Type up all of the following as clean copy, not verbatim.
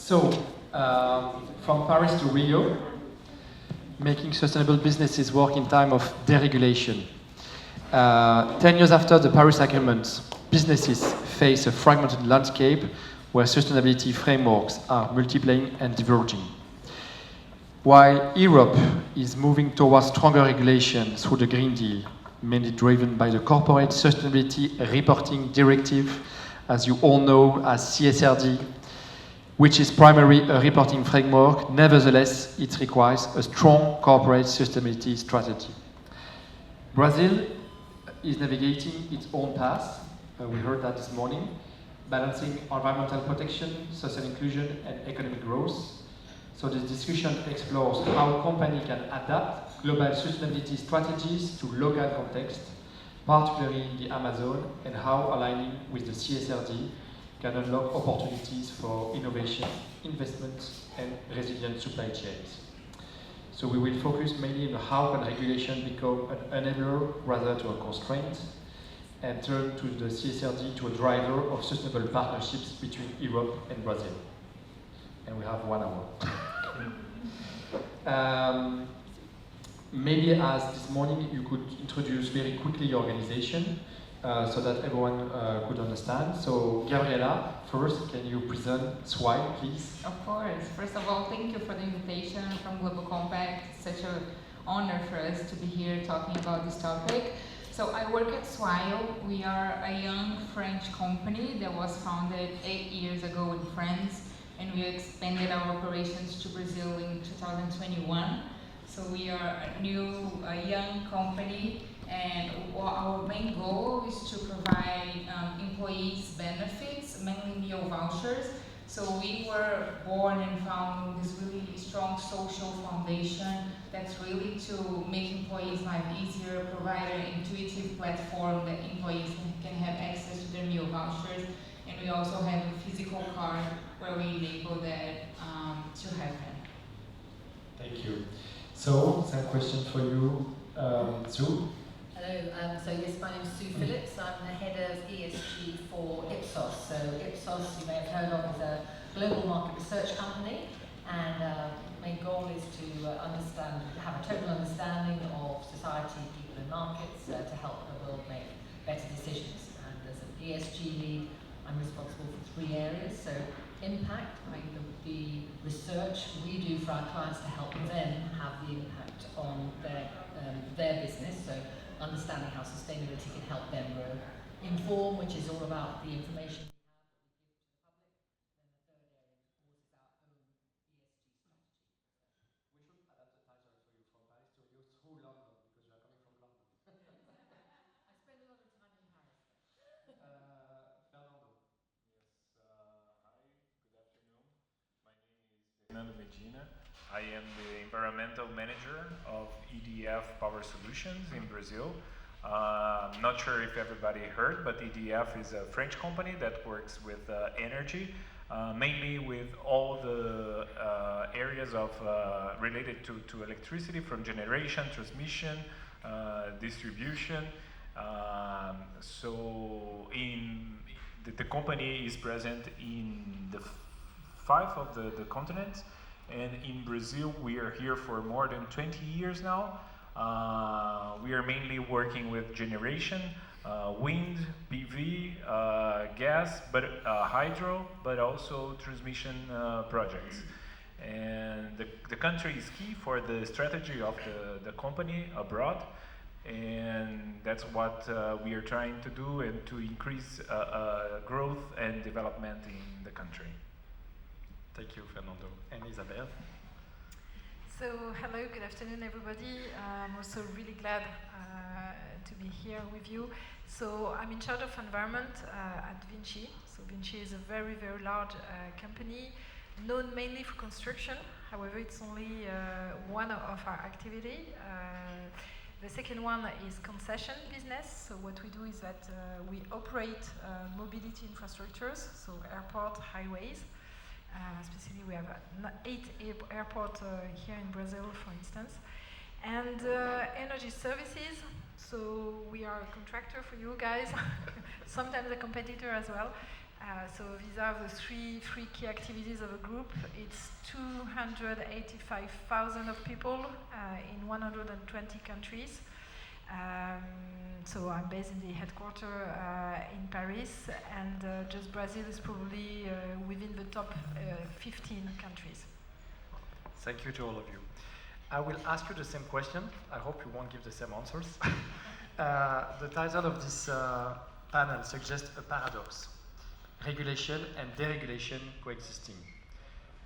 So, from Paris to Rio, making sustainable businesses work in time of deregulation. 10 years after the Paris Agreement, businesses face a fragmented landscape where sustainability frameworks are multiplying and diverging. While Europe is moving towards stronger regulation through the Green Deal, mainly driven by the Corporate Sustainability Reporting Directive, as you all know as CSRD, which is primarily a reporting framework, nevertheless, it requires a strong corporate sustainability strategy. Brazil is navigating its own path, we heard that this morning, balancing environmental protection, social inclusion, and economic growth. So this discussion explores how companies can adapt global sustainability strategies to local context, particularly in the Amazon, and how aligning with the CSRD can unlock opportunities for innovation, investment, and resilient supply chains. So we will focus mainly on how can regulation become an enabler rather to a constraint, and turn to the CSRD to a driver of sustainable partnerships between Europe and Brazil. And we have 1 hour. Maybe as this morning you could introduce very quickly your organization so that everyone could understand. So Gabriela, first, can you present Swile, please? Of course. First of all, thank you for the invitation from Global Compact. It's such an honor for us to be here talking about this topic. So I work at Swile. We are a young French company that was founded 8 years ago in France, and we expanded our operations to Brazil in 2021. So we are a young company, and our main goal is to provide employees benefits, mainly meal vouchers. So we were born and found with this really strong social foundation that's really to make employees' life easier, provide an intuitive platform that employees can have access to their meal vouchers, and we also have a physical card where we enable that to happen. Thank you. So, same question for you, Sue. Hello, so yes, my name is Sue Phillips. I'm the head of ESG for Ipsos. So Ipsos, you may have heard of, is a global market research company, and main goal is to have a total understanding of society, people and markets to help the world make better decisions. And as an ESG lead, I'm responsible for 3 areas. So impact, the research we do for our clients to help them have the impact on their business. So understanding how sustainability can help them grow. Inform, which is all about the information we have, what we give to the public. Then the third area is of ESG strategy. We should adapt the title so you're from Paris to you're through London because you are coming from London. I spend a lot of time in Paris. Fernando. Yes, hi, good afternoon. My name is Fernando Medina. I am the environmental manager of EDF Power Solutions in Brazil. Not sure if everybody heard, but EDF is a French company that works with energy, mainly with all the areas of related to electricity, from generation, transmission, distribution. So the company is present in the 5 of the continents, and in Brazil we are here for more than 20 years now. We are mainly working with generation, wind, PV, gas, but hydro, but also transmission projects. And the country is key for the strategy of the company abroad, and that's what we are trying to do, and to increase growth and development in the country. Thank you, Fernando. And Isabel? So, hello, good afternoon, everybody. I'm also really glad to be here with you. So, I'm in charge of environment at Vinci. So, Vinci is a very, very large company, known mainly for construction. However, it's only one of our activity. The second one is concession business. So, what we do is that we operate mobility infrastructures, so airport, highways. Specifically, we have 8 airports here in Brazil, for instance. And energy services, so we are a contractor for you guys, sometimes a competitor as well. So these are the three key activities of a group. It's 285,000 of people in 120 countries. So I'm based in the headquarters in Paris, and just Brazil is probably within the top 15 countries. Thank you to all of you. I will ask you the same question. I hope you won't give the same answers. The title of this panel suggests a paradox: regulation and deregulation coexisting.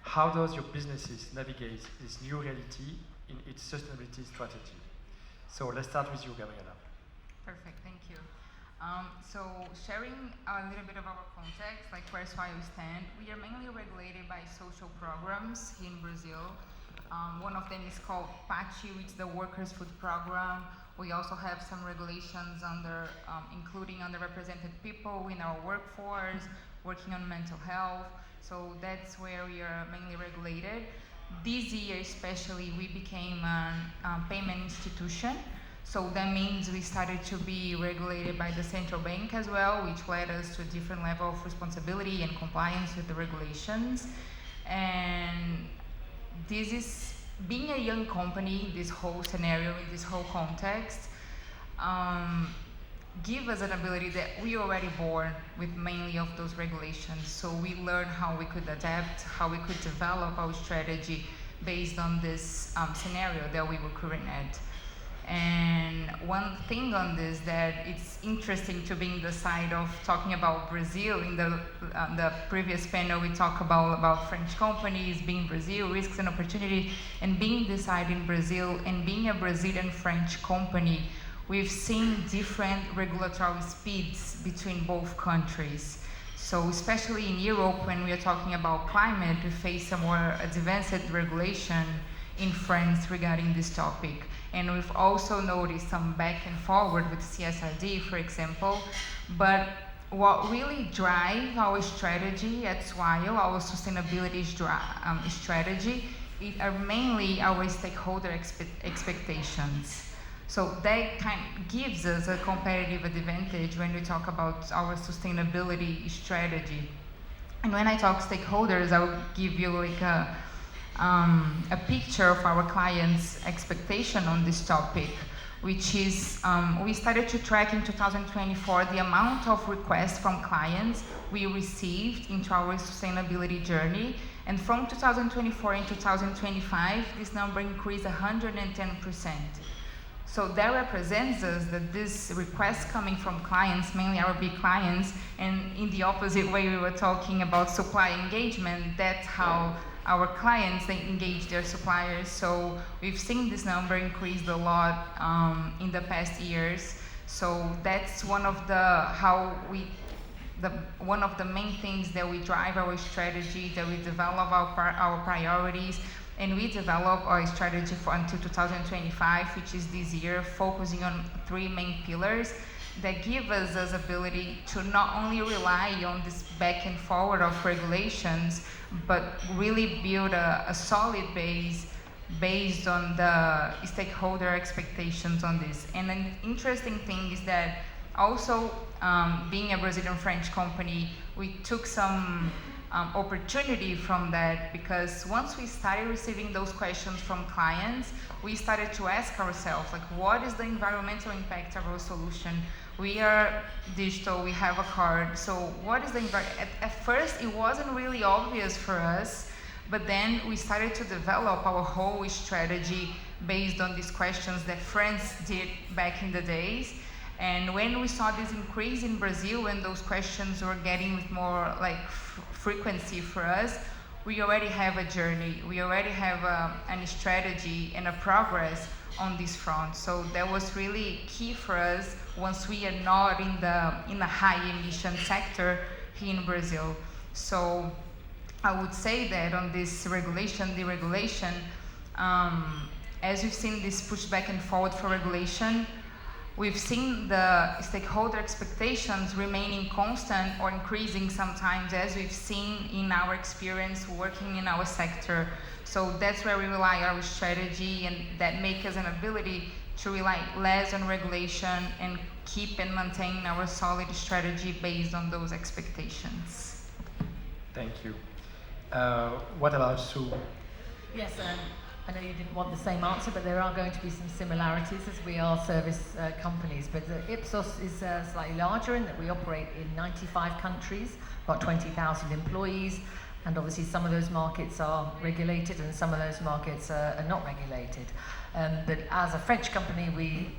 How does your businesses navigate this new reality in its sustainability strategy? So let's start with you, Gabriela. Perfect, thank you. So sharing a little bit of our context, like where Swile stand, we are mainly regulated by social programs here in Brazil. One of them is called PACHI, which is the Workers' Food Program. We also have some regulations under, including underrepresented people in our workforce, working on mental health. So that's where we are mainly regulated. This year especially, we became a payment institution. So that means we started to be regulated by the central bank as well, which led us to a different level of responsibility and compliance with the regulations. And this is, being a young company, this whole scenario, in this whole context, give us an ability that we already born with mainly of those regulations. So we learned how we could adapt, how we could develop our strategy based on this scenario that we were current at. And one thing on this that it's interesting to be in the side of talking about Brazil. In the previous panel, we talked about French companies, being Brazil, risks and opportunity, and being the side in Brazil and being a Brazilian-French company. We've seen different regulatory speeds between both countries. So especially in Europe, when we are talking about climate, we face a more advanced regulation in France regarding this topic. And we've also noticed some back and forward with CSRD, for example. But what really drives our strategy at Swile, our sustainability strategy, are mainly our stakeholder expectations. So that kind of gives us a competitive advantage when we talk about our sustainability strategy. And when I talk stakeholders, I will give you like a picture of our clients' expectation on this topic, which is we started to track in 2024 the amount of requests from clients we received into our sustainability journey. And from 2024 and 2025, this number increased 110%. So that represents us that this request coming from clients, mainly our big clients, and in the opposite way we were talking about supply engagement, that's how our clients, they engage their suppliers. So we've seen this number increase a lot in the past years. So that's one of the one of the main things that we drive our strategy, that we develop our priorities, and we develop our strategy for until 2025, which is this year, focusing on 3 main pillars that give us this ability to not only rely on this back and forward of regulations, but really build a solid base based on the stakeholder expectations on this. And an interesting thing is that also being a Brazilian-French company, we took some opportunity from that, because once we started receiving those questions from clients, we started to ask ourselves, like, what is the environmental impact of our solution? We are digital, we have a card, so what is the at first it wasn't really obvious for us, but then we started to develop our whole strategy based on these questions that France did back in the days. And when we saw this increase in Brazil, when those questions were getting with more like frequency for us, we already have a journey, we already have a strategy and a progress on this front. So that was really key for us once we are not in the high emission sector here in Brazil. So I would say that on this regulation, deregulation, as we've seen this push back and forward for regulation, we've seen the stakeholder expectations remaining constant or increasing sometimes, as we've seen in our experience working in our sector. So that's where we rely on our strategy, and that makes us an ability to rely less on regulation and keep and maintain our solid strategy based on those expectations? Thank you. What about Sue? Yes, I know you didn't want the same answer, but there are going to be some similarities as we are service companies. But Ipsos is slightly larger in that we operate in 95 countries, about 20,000 employees, and obviously some of those markets are regulated and some of those markets are not regulated. But as a French company, we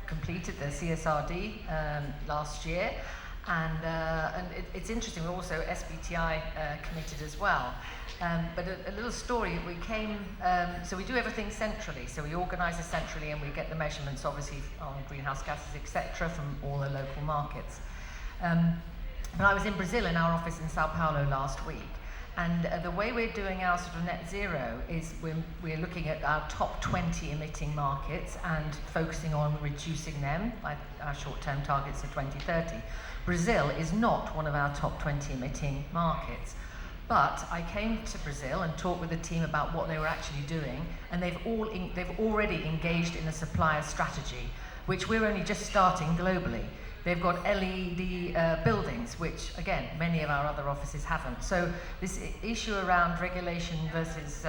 completed the CSRD last year, and it's interesting, we're also SBTI committed as well. But a little story, we came, so we do everything centrally, so we organise it centrally and we get the measurements obviously on greenhouse gases, etc., from all the local markets. But I was in Brazil in our office in Sao Paulo last week, and the way we're doing our sort of net zero is we're looking at our top 20 emitting markets and focusing on reducing them, like our short-term targets of 2030. Brazil is not one of our top 20 emitting markets. But I came to Brazil and talked with the team about what they were actually doing, and they've already engaged in a supplier strategy, which we're only just starting globally. They've got LED buildings, which again, many of our other offices haven't. So this issue around regulation versus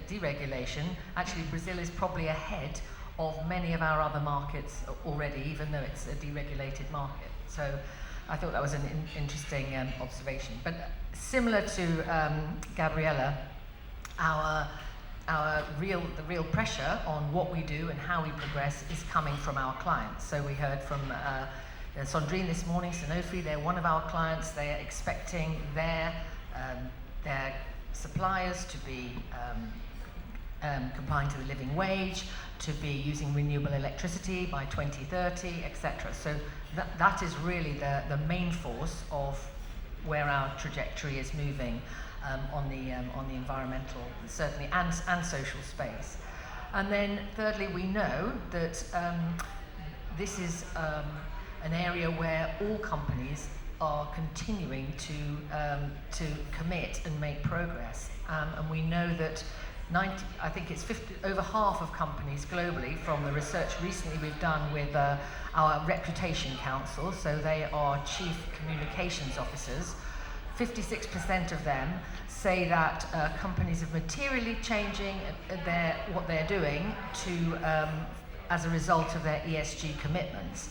deregulation, actually Brazil is probably ahead of many of our other markets already, even though it's a deregulated market. So I thought that was an interesting observation. But similar to Gabriella, the real pressure on what we do and how we progress is coming from our clients. So we heard from Sandrine this morning, Sanofi, they're one of our clients. They are expecting their suppliers to be complying to the living wage, to be using renewable electricity by 2030, etc. So that is really the main force of where our trajectory is moving on the environmental, certainly, and social space. And then thirdly, we know that this is an area where all companies are continuing to commit and make progress. And we know that over half of companies globally, from the research recently we've done with our Reputation Council, so they are chief communications officers, 56% of them say that companies are materially changing what they're doing as a result of their ESG commitments.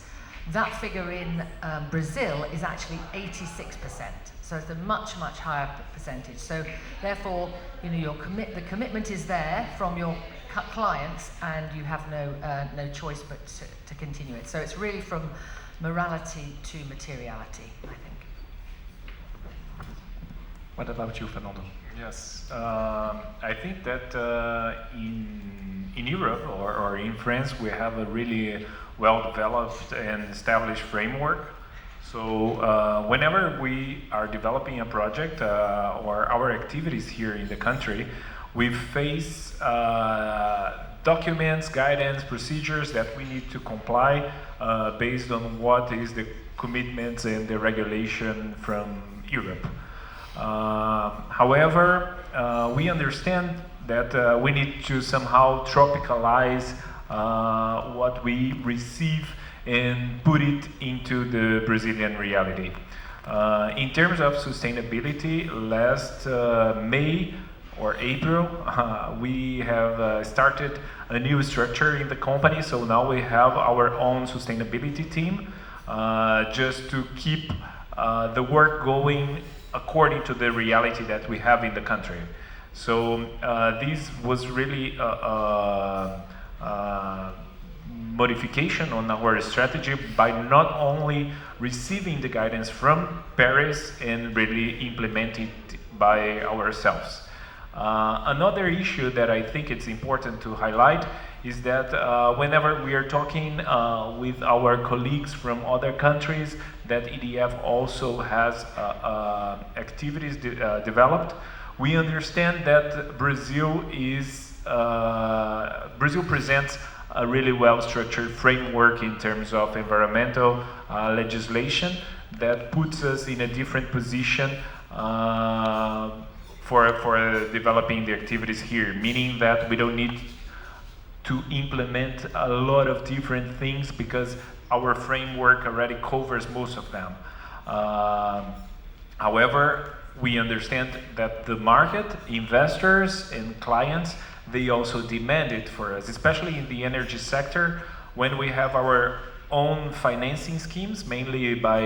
That figure in Brazil is actually 86%. So it's a much, much higher percentage. So therefore, the commitment is there from your clients, and you have no choice but to continue it. So it's really from morality to materiality, I think. What about you, Fernando? Yes, I think that in Europe or in France we have a really well-developed and established framework. So whenever we are developing a project or our activities here in the country, we face documents, guidance, procedures that we need to comply based on what is the commitments and the regulation from Europe. However, we understand that we need to somehow tropicalize what we receive and put it into the Brazilian reality. In terms of sustainability, last May or April, we have started a new structure in the company, so now we have our own sustainability team, just to keep the work going according to the reality that we have in the country. So this was really modification on our strategy by not only receiving the guidance from Paris and really implement it by ourselves. Another issue that I think it's important to highlight is that whenever we are talking with our colleagues from other countries, that EDF also has activities developed, we understand that Brazil presents a really well-structured framework in terms of environmental legislation that puts us in a different position for developing the activities here, meaning that we don't need to implement a lot of different things because our framework already covers most of them. However, we understand that the market, investors and clients, they also demand it for us, especially in the energy sector, when we have our own financing schemes, mainly by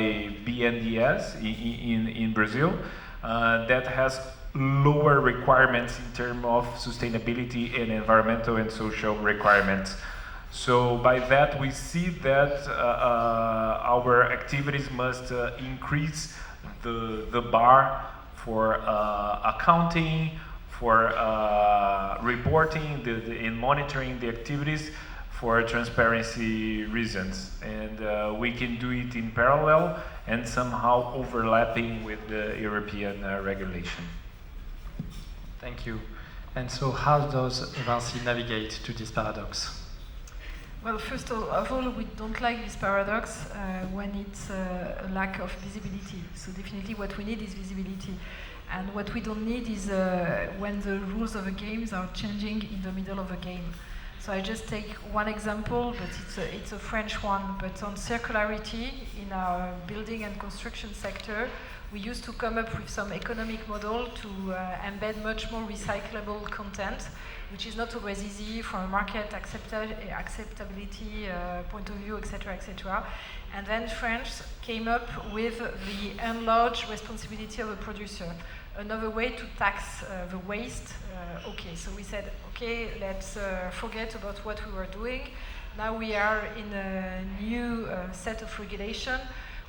BNDES in Brazil, that has lower requirements in terms of sustainability and environmental and social requirements. So by that we see that our activities must increase the bar for accounting, for reporting and monitoring the activities for transparency reasons. And we can do it in parallel and somehow overlapping with the European regulation. Thank you. And so how does Vinci navigate to this paradox? Well, first of all, we don't like this paradox when it's a lack of visibility. So definitely what we need is visibility. And what we don't need is when the rules of the games are changing in the middle of a game. So I just take one example, but it's a French one. But on circularity in our building and construction sector, we used to come up with some economic model to embed much more recyclable content, which is not always easy from a market acceptability point of view, etc., etc. And then France came up with the enlarged responsibility of a producer, another way to tax the waste. Okay, so we said, okay, let's forget about what we were doing. Now we are in a new set of regulation.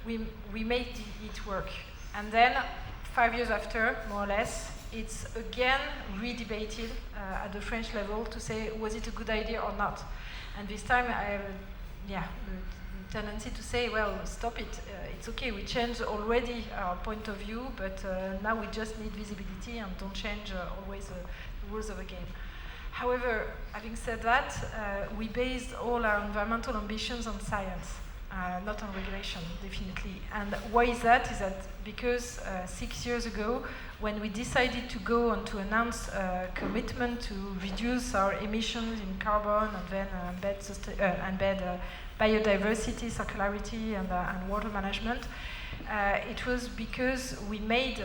We made it work. And then 5 years after, more or less, it's again redebated at the French level to say, was it a good idea or not? And this time I have the tendency to say, well, stop it. It's okay, we changed already our point of view, but now we just need visibility and don't change always the rules of the game. However, having said that, we based all our environmental ambitions on science. Not on regulation, definitely. And why is that? Is that because 6 years ago, when we decided to go on to announce a commitment to reduce our emissions in carbon and then embed biodiversity, circularity, and water management, it was because we made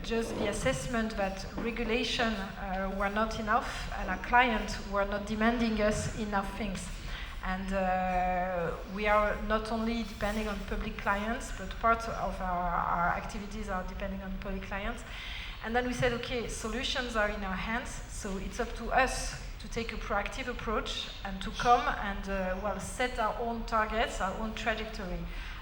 just the assessment that regulation were not enough and our clients were not demanding us enough things. And we are not only depending on public clients, but part of our activities are depending on public clients. And then we said, okay, solutions are in our hands, so it's up to us to take a proactive approach and to come and set our own targets, our own trajectory.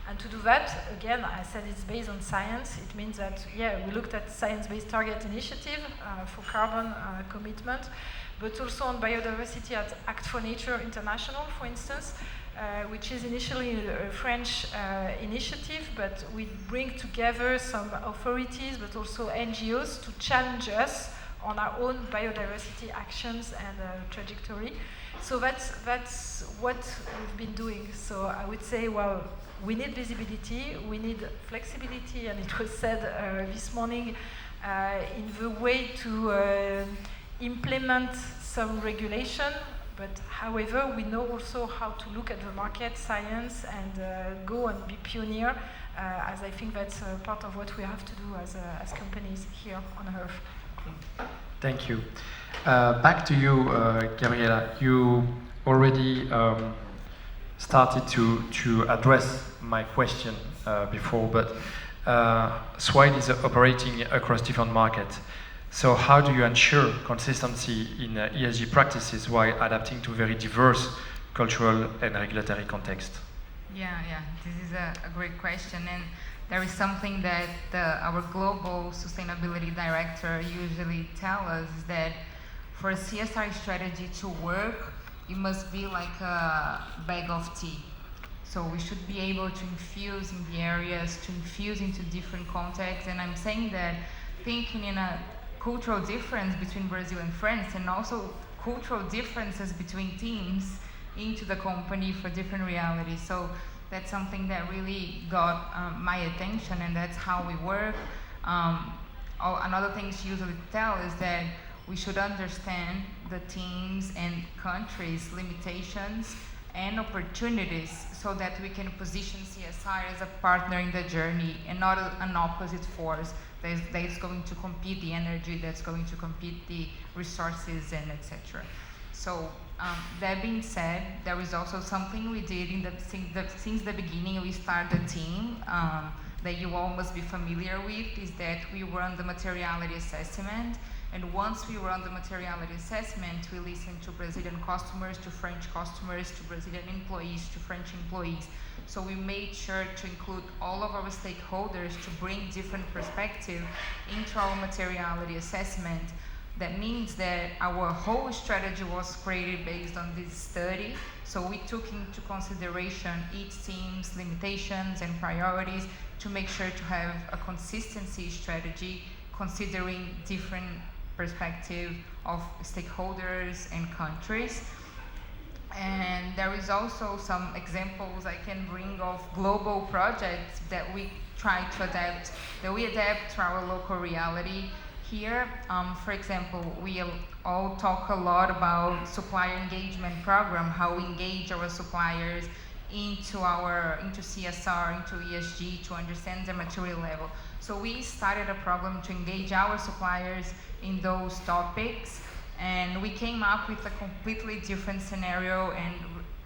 And to do that, again, I said it's based on science. It means that, we looked at Science-Based Target Initiative for carbon commitment, but also on biodiversity at Act for Nature International, for instance, which is initially a French initiative, but we bring together some authorities, but also NGOs to challenge us on our own biodiversity actions and trajectory. So that's what we've been doing. So I would say, well, we need visibility, we need flexibility, and it was said this morning in the way to implement some regulation, but however, we know also how to look at the market, science, and go and be pioneer, as I think that's part of what we have to do as companies here on Earth. Thank you. Back to you, Gabriela. You already started to address my question before, but Swile is operating across different markets. So how do you ensure consistency in ESG practices while adapting to very diverse cultural and regulatory context? Yeah, this is a great question, and there is something that our global sustainability director usually tells us, is that for a CSR strategy to work, it must be like a bag of tea. So we should be able to infuse in the areas, to infuse into different contexts, and I'm saying that thinking in a cultural difference between Brazil and France, and also cultural differences between teams into the company for different realities. So that's something that really got my attention, and that's how we work. Another thing she usually tells is that we should understand the teams and countries' limitations and opportunities so that we can position CSR as a partner in the journey and not an opposite force that is going to compete the energy, that's going to compete the resources and etc. So that being said, there is also something we did since the beginning. We started a team that you all must be familiar with, is that we run the materiality assessment. And once we run the materiality assessment, we listen to Brazilian customers, to French customers, to Brazilian employees, to French employees. So we made sure to include all of our stakeholders to bring different perspectives into our materiality assessment. That means that our whole strategy was created based on this study. So we took into consideration each team's limitations and priorities to make sure to have a consistency strategy considering different perspective of stakeholders and countries. And there is also some examples I can bring of global projects that we try to adapt, to our local reality. Here, for example, we all talk a lot about supplier engagement program, how we engage our suppliers into CSR, into ESG, to understand the maturity level. So we started a program to engage our suppliers in those topics, and we came up with a completely different scenario, and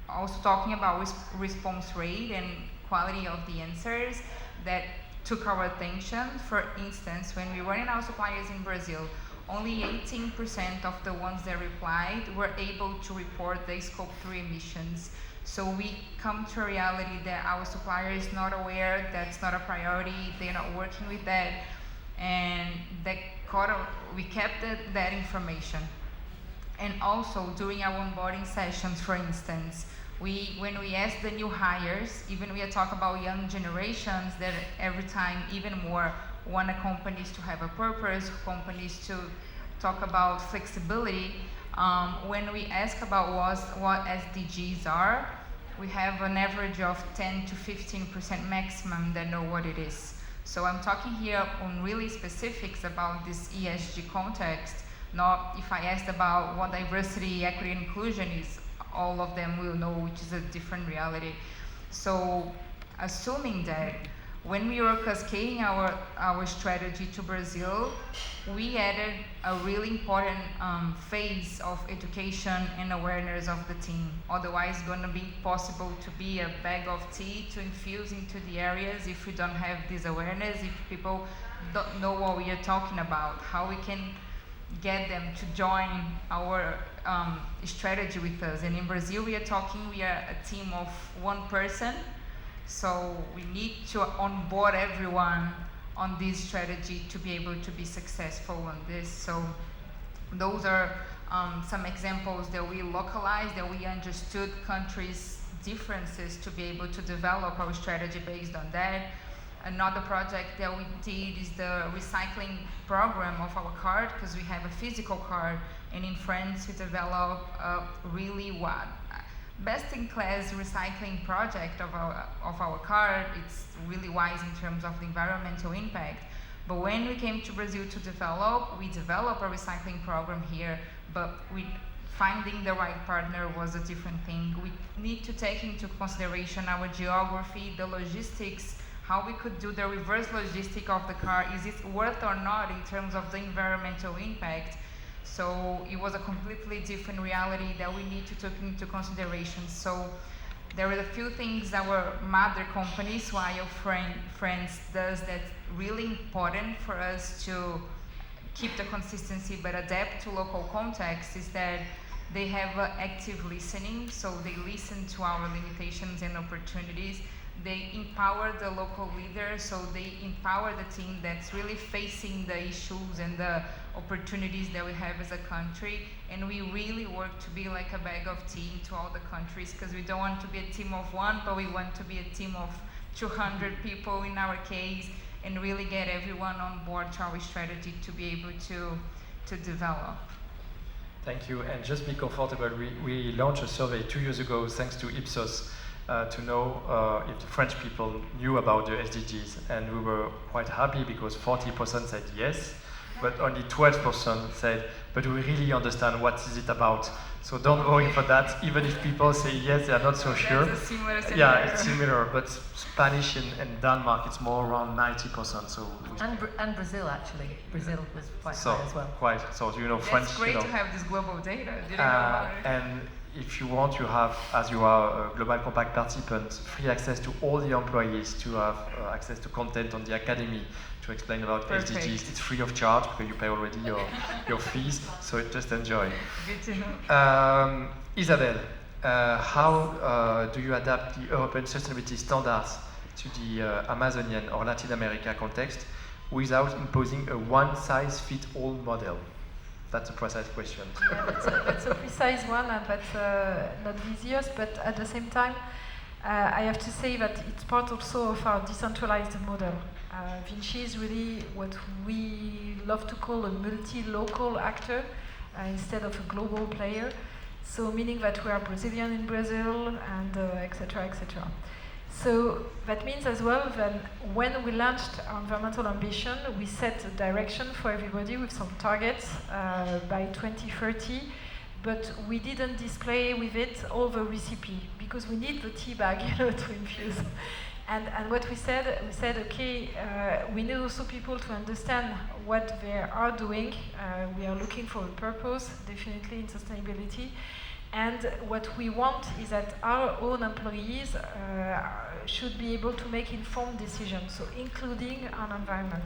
also talking about response rate and quality of the answers that took our attention. For instance, when we were in our suppliers in Brazil, only 18% of the ones that replied were able to report the Scope 3 emissions. So we come to a reality that our supplier is not aware, that's not a priority, they're not working with that, and we kept that information. And also during our onboarding sessions, for instance, when we ask the new hires, even we talk about young generations that every time even more want companies to have a purpose, companies to talk about flexibility. When we ask about what SDGs are, we have an average of 10 to 15% maximum that know what it is. So I'm talking here on really specifics about this ESG context, not if I asked about what diversity, equity, and inclusion is, all of them will know, which is a different reality. So assuming that, when we were cascading our strategy to Brazil, we added a really important phase of education and awareness of the team. Otherwise, it's going to be impossible to be a bag of tea to infuse into the areas if we don't have this awareness, if people don't know what we are talking about, how we can get them to join our strategy with us. And in Brazil, we are a team of one person. So we need to onboard everyone on this strategy to be able to be successful on this. So those are some examples that we localized, that we understood countries' differences to be able to develop our strategy based on that. Another project that we did is the recycling program of our card, because we have a physical card, and in France we developed a really best-in-class recycling project of our card. It's really wise in terms of the environmental impact. But when we came to Brazil to we developed a recycling program here, but finding the right partner was a different thing. We need to take into consideration our geography, the logistics, how we could do the reverse logistic of the car. Is it worth or not in terms of the environmental impact? So it was a completely different reality that we need to take into consideration. So there were a few things our mother company, Swile France, does that's really important for us to keep the consistency but adapt to local context, is that they have active listening. So they listen to our limitations and opportunities. They empower the local leaders, so they empower the team that's really facing the issues and the opportunities that we have as a country. And we really work to be like a bag of tea to all the countries, because we don't want to be a team of one, but we want to be a team of 200 people in our case, and really get everyone on board to our strategy to be able to develop. Thank you, and just be comfortable. We launched a survey 2 years ago, thanks to Ipsos, to know if the French people knew about the SDGs, and we were quite happy because 40% said yes, but only 12% said, but we really understand what is it about. So don't worry for that, even if people say yes, they are not so sure. That's a similar scenario. Yeah, it's similar, but Spanish and Denmark, it's more around 90%. So and Brazil, actually. Brazil was quite so high as well. quite. So French. It's great you know, to have this global data. Didn't know about it. and if you want, you have, as you are a Global Compact participant, free access to all the employees to have access to content on the academy to explain about Perfect. SDGs. It's free of charge because you pay already your fees, so just enjoy. Good to know. Isabelle, how do you adapt the European sustainability standards to the Amazonian or Latin America context without imposing a one-size-fits-all model? That's a precise question. Yeah, that's a precise one, and that's not the easiest, but at the same time, I have to say that it's part also of our decentralized model. Vinci is really what we love to call a multi-local actor instead of a global player. So meaning that we are Brazilian in Brazil, and etc., etc. So that means as well that when we launched our environmental ambition, we set a direction for everybody with some targets by 2030, but we didn't display with it all the recipe because we need the tea bag, to infuse. And what we said, okay, we need also people to understand what they are doing. We are looking for a purpose, definitely in sustainability. And what we want is that our own employees should be able to make informed decisions, so including on environment,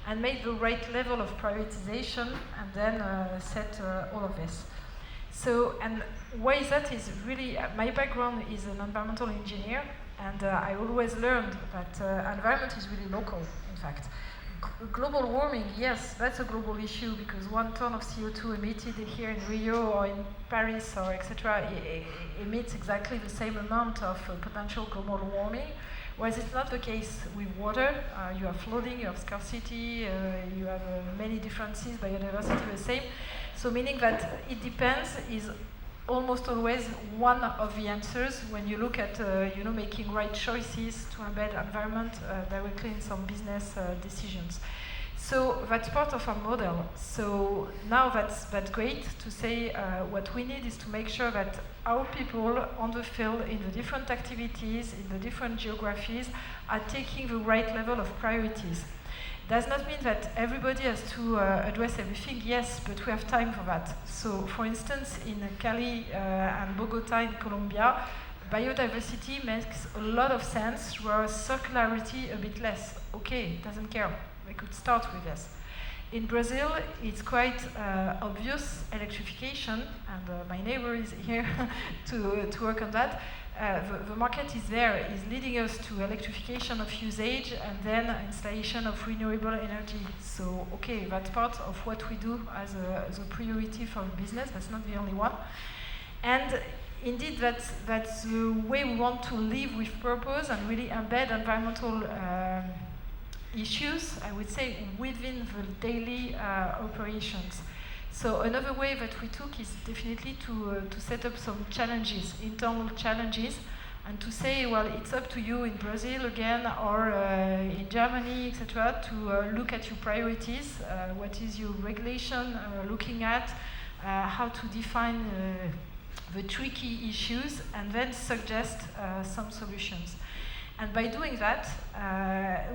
and make the right level of prioritization, and then set all of this. So, and why is that? Is really, my background is an environmental engineer, and I always learned that environment is really local, in fact. Global warming, yes, that's a global issue because 1 ton of CO2 emitted here in Rio or in Paris or etc. Emits exactly the same amount of potential global warming, whereas it's not the case with water. You have flooding, you have scarcity, you have many differences, biodiversity the same. So meaning that it depends is almost always one of the answers when you look at making right choices to embed environment directly in some business decisions. So that's part of our model. So now that's great to say what we need is to make sure that our people on the field in the different activities, in the different geographies are taking the right level of priorities. Does not mean that everybody has to address everything, yes, but we have time for that. So, for instance, in Cali and Bogota in Colombia, biodiversity makes a lot of sense, whereas circularity a bit less. Okay, doesn't care. We could start with this. In Brazil, it's quite obvious electrification, and my neighbor is here to work on that. The market is there, is leading us to electrification of usage and then installation of renewable energy. So, okay, that's part of what we do as a priority for the business. That's not the only one. And indeed, that's the way we want to live with purpose and really embed environmental issues, I would say, within the daily operations. So another way that we took is definitely to set up some challenges, internal challenges, and to say, well, it's up to you in Brazil again, or in Germany, etc., to look at your priorities, what is your regulation looking at, how to define the tricky issues, and then suggest some solutions. And by doing that,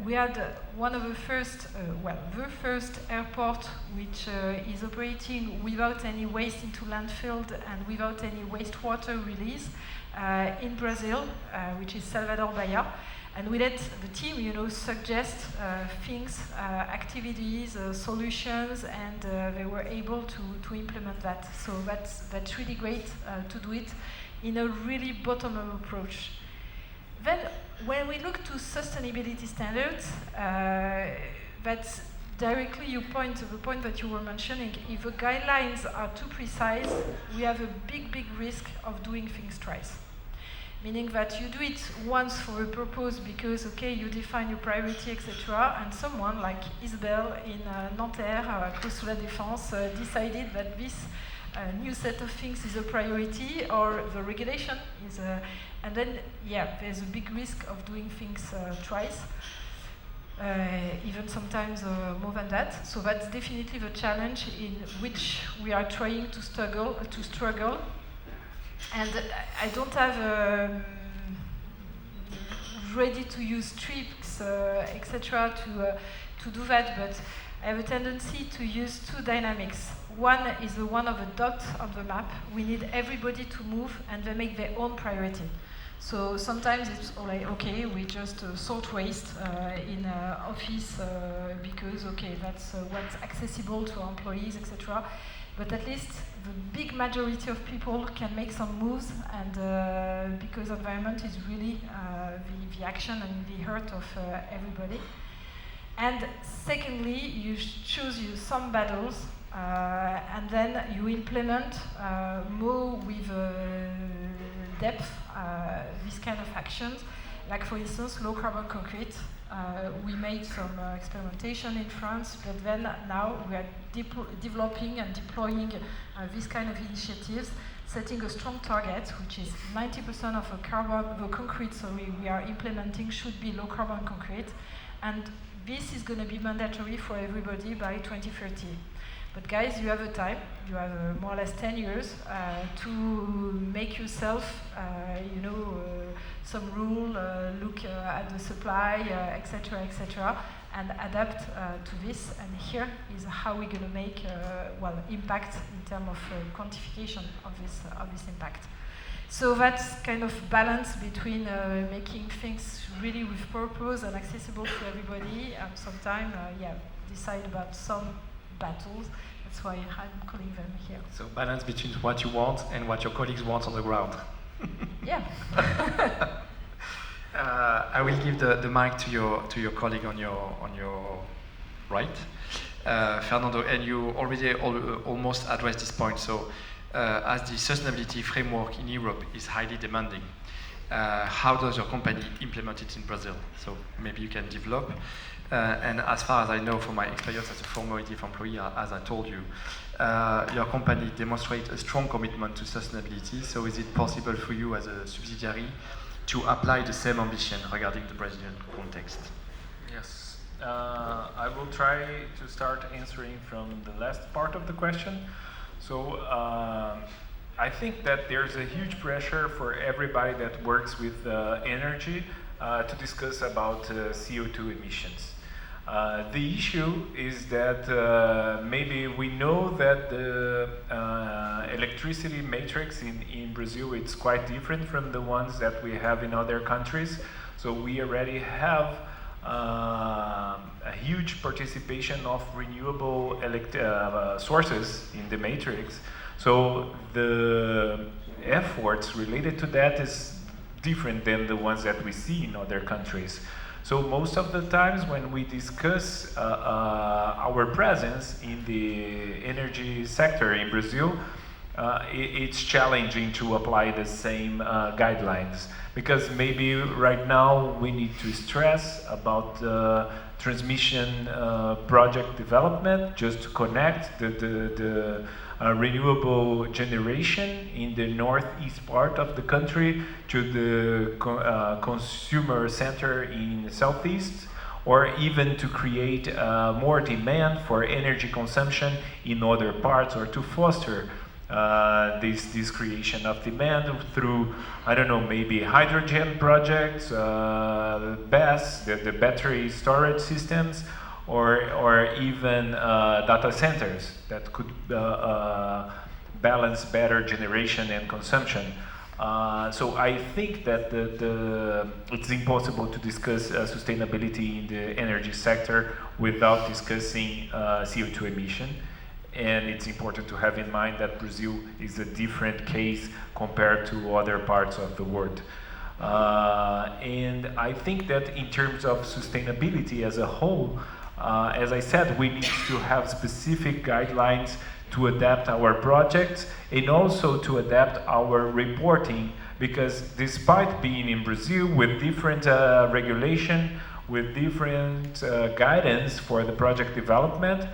we had one of the first, the first airport which is operating without any waste into landfill and without any wastewater release in Brazil, which is Salvador Bahia. And we let the team, suggest things, activities, solutions, and they were able to implement that. So that's really great to do it in a really bottom-up approach. Then, when we look to sustainability standards, that's directly you point to the point that you were mentioning. If the guidelines are too precise, we have a big risk of doing things twice. Meaning that you do it once for a purpose because, okay, you define your priority, etc., and someone like Isabelle in Nanterre, close to La Défense, decided that this new set of things is a priority, or the regulation is a... And then, yeah, there's a big risk of doing things twice. even sometimes more than that. So that's definitely the challenge in which we are trying to struggle. And I don't have ready-to-use tricks, etc., to do that, but I have a tendency to use two dynamics. One is the one of a dot on the map. We need everybody to move and they make their own priority. So sometimes it's like, okay, we just sort waste in office because, okay, that's what's accessible to our employees, etc. But at least the big majority of people can make some moves, and because environment is really the action and the heart of everybody. And secondly, you choose some battles, and then you implement more with depth these kind of actions. Like for instance, low carbon concrete. We made some experimentation in France, but then now we are developing and deploying these kind of initiatives, setting a strong target, which is 90% of the concrete we are implementing should be low carbon concrete, and this is going to be mandatory for everybody by 2030. But guys, you have a time, you have more or less 10 years to make yourself, some rule, look at the supply, etc., and adapt to this. And here is how we're going to make, impact in terms of quantification of this impact. So that's kind of balance between making things really with purpose and accessible to everybody, and sometimes, decide about some battles. That's why I'm calling them here. So balance between what you want and what your colleagues want on the ground. Yeah. I will give the mic to your colleague on your right, Fernando, and you already almost addressed this point. So, as the sustainability framework in Europe is highly demanding, how does your company implement it in Brazil? So maybe you can develop. And as far as I know from my experience as a former EDF employee, as I told you, your company demonstrates a strong commitment to sustainability. So is it possible for you as a subsidiary to apply the same ambition regarding the Brazilian context? Yes. I will try to start answering from the last part of the question. So I think that there's a huge pressure for everybody that works with energy to discuss about CO2 emissions. The issue is that maybe we know that the electricity matrix in Brazil is quite different from the ones that we have in other countries. So we already have a huge participation of renewable sources in the matrix. So the efforts related to that is different than the ones that we see in other countries. So most of the times when we discuss our presence in the energy sector in Brazil, it's challenging to apply the same guidelines, because maybe right now we need to stress about transmission project development just to connect the renewable generation in the northeast part of the country to the consumer center in the southeast, or even to create more demand for energy consumption in other parts, or to foster this creation of demand through, I don't know, maybe hydrogen projects, BESS, the battery storage systems, or even data centers that could balance better generation and consumption. So I think that it's impossible to discuss sustainability in the energy sector without discussing CO2 emission. And it's important to have in mind that Brazil is a different case compared to other parts of the world. And I think that in terms of sustainability as a whole, as I said, we need to have specific guidelines to adapt our projects and also to adapt our reporting, because despite being in Brazil with different regulation, with different guidance for the project development,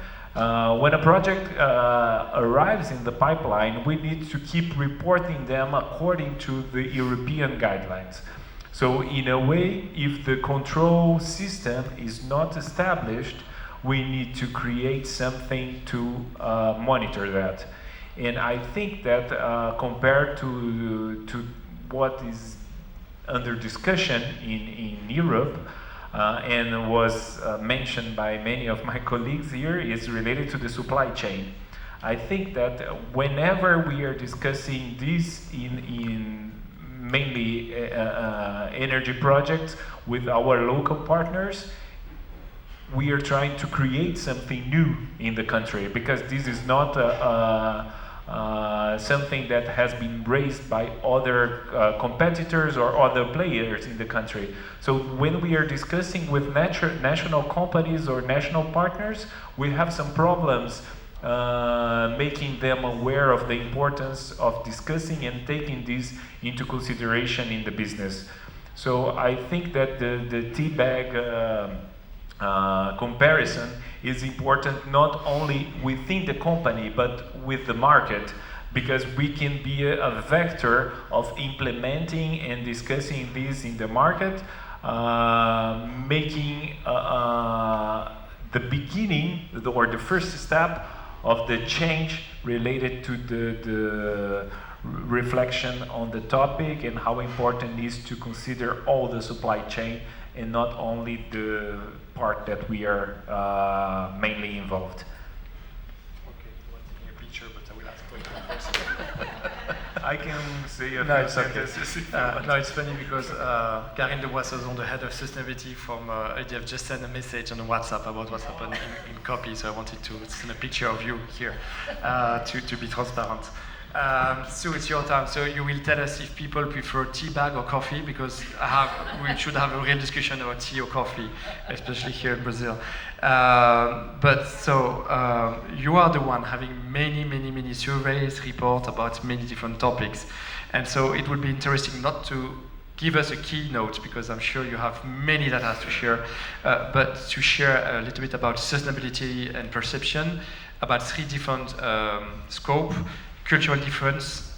when a project arrives in the pipeline, we need to keep reporting them according to the European guidelines. So in a way, if the control system is not established, we need to create something to monitor that. And I think that compared to what is under discussion in Europe, and was mentioned by many of my colleagues here, is related to the supply chain. I think that whenever we are discussing this in mainly energy projects with our local partners, we are trying to create something new in the country, because this is not something that has been raised by other competitors or other players in the country. So when we are discussing with national companies or national partners, we have some problems making them aware of the importance of discussing and taking this into consideration in the business. So I think that the tea bag comparison is important not only within the company but with the market, because we can be a vector of implementing and discussing this in the market, making the beginning or the first step of the change related to the reflection on the topic and how important it is to consider all the supply chain and not only the part that we are mainly involved. Okay, what's in your picture, but I will ask later. I can say a No, few it's okay. sentences. No, it's funny because Karine de Boissezon, the head of sustainability from EDF, just sent a message on WhatsApp about what's happened in COP, so I wanted to send a picture of you here to be transparent. So it's your time. So you will tell us if people prefer tea bag or coffee, because we should have a real discussion about tea or coffee, especially here in Brazil. But so you are the one having many surveys, reports about many different topics. And so it would be interesting not to give us a keynote, because I'm sure you have many data to share, but to share a little bit about sustainability and perception, about three different scope: cultural difference,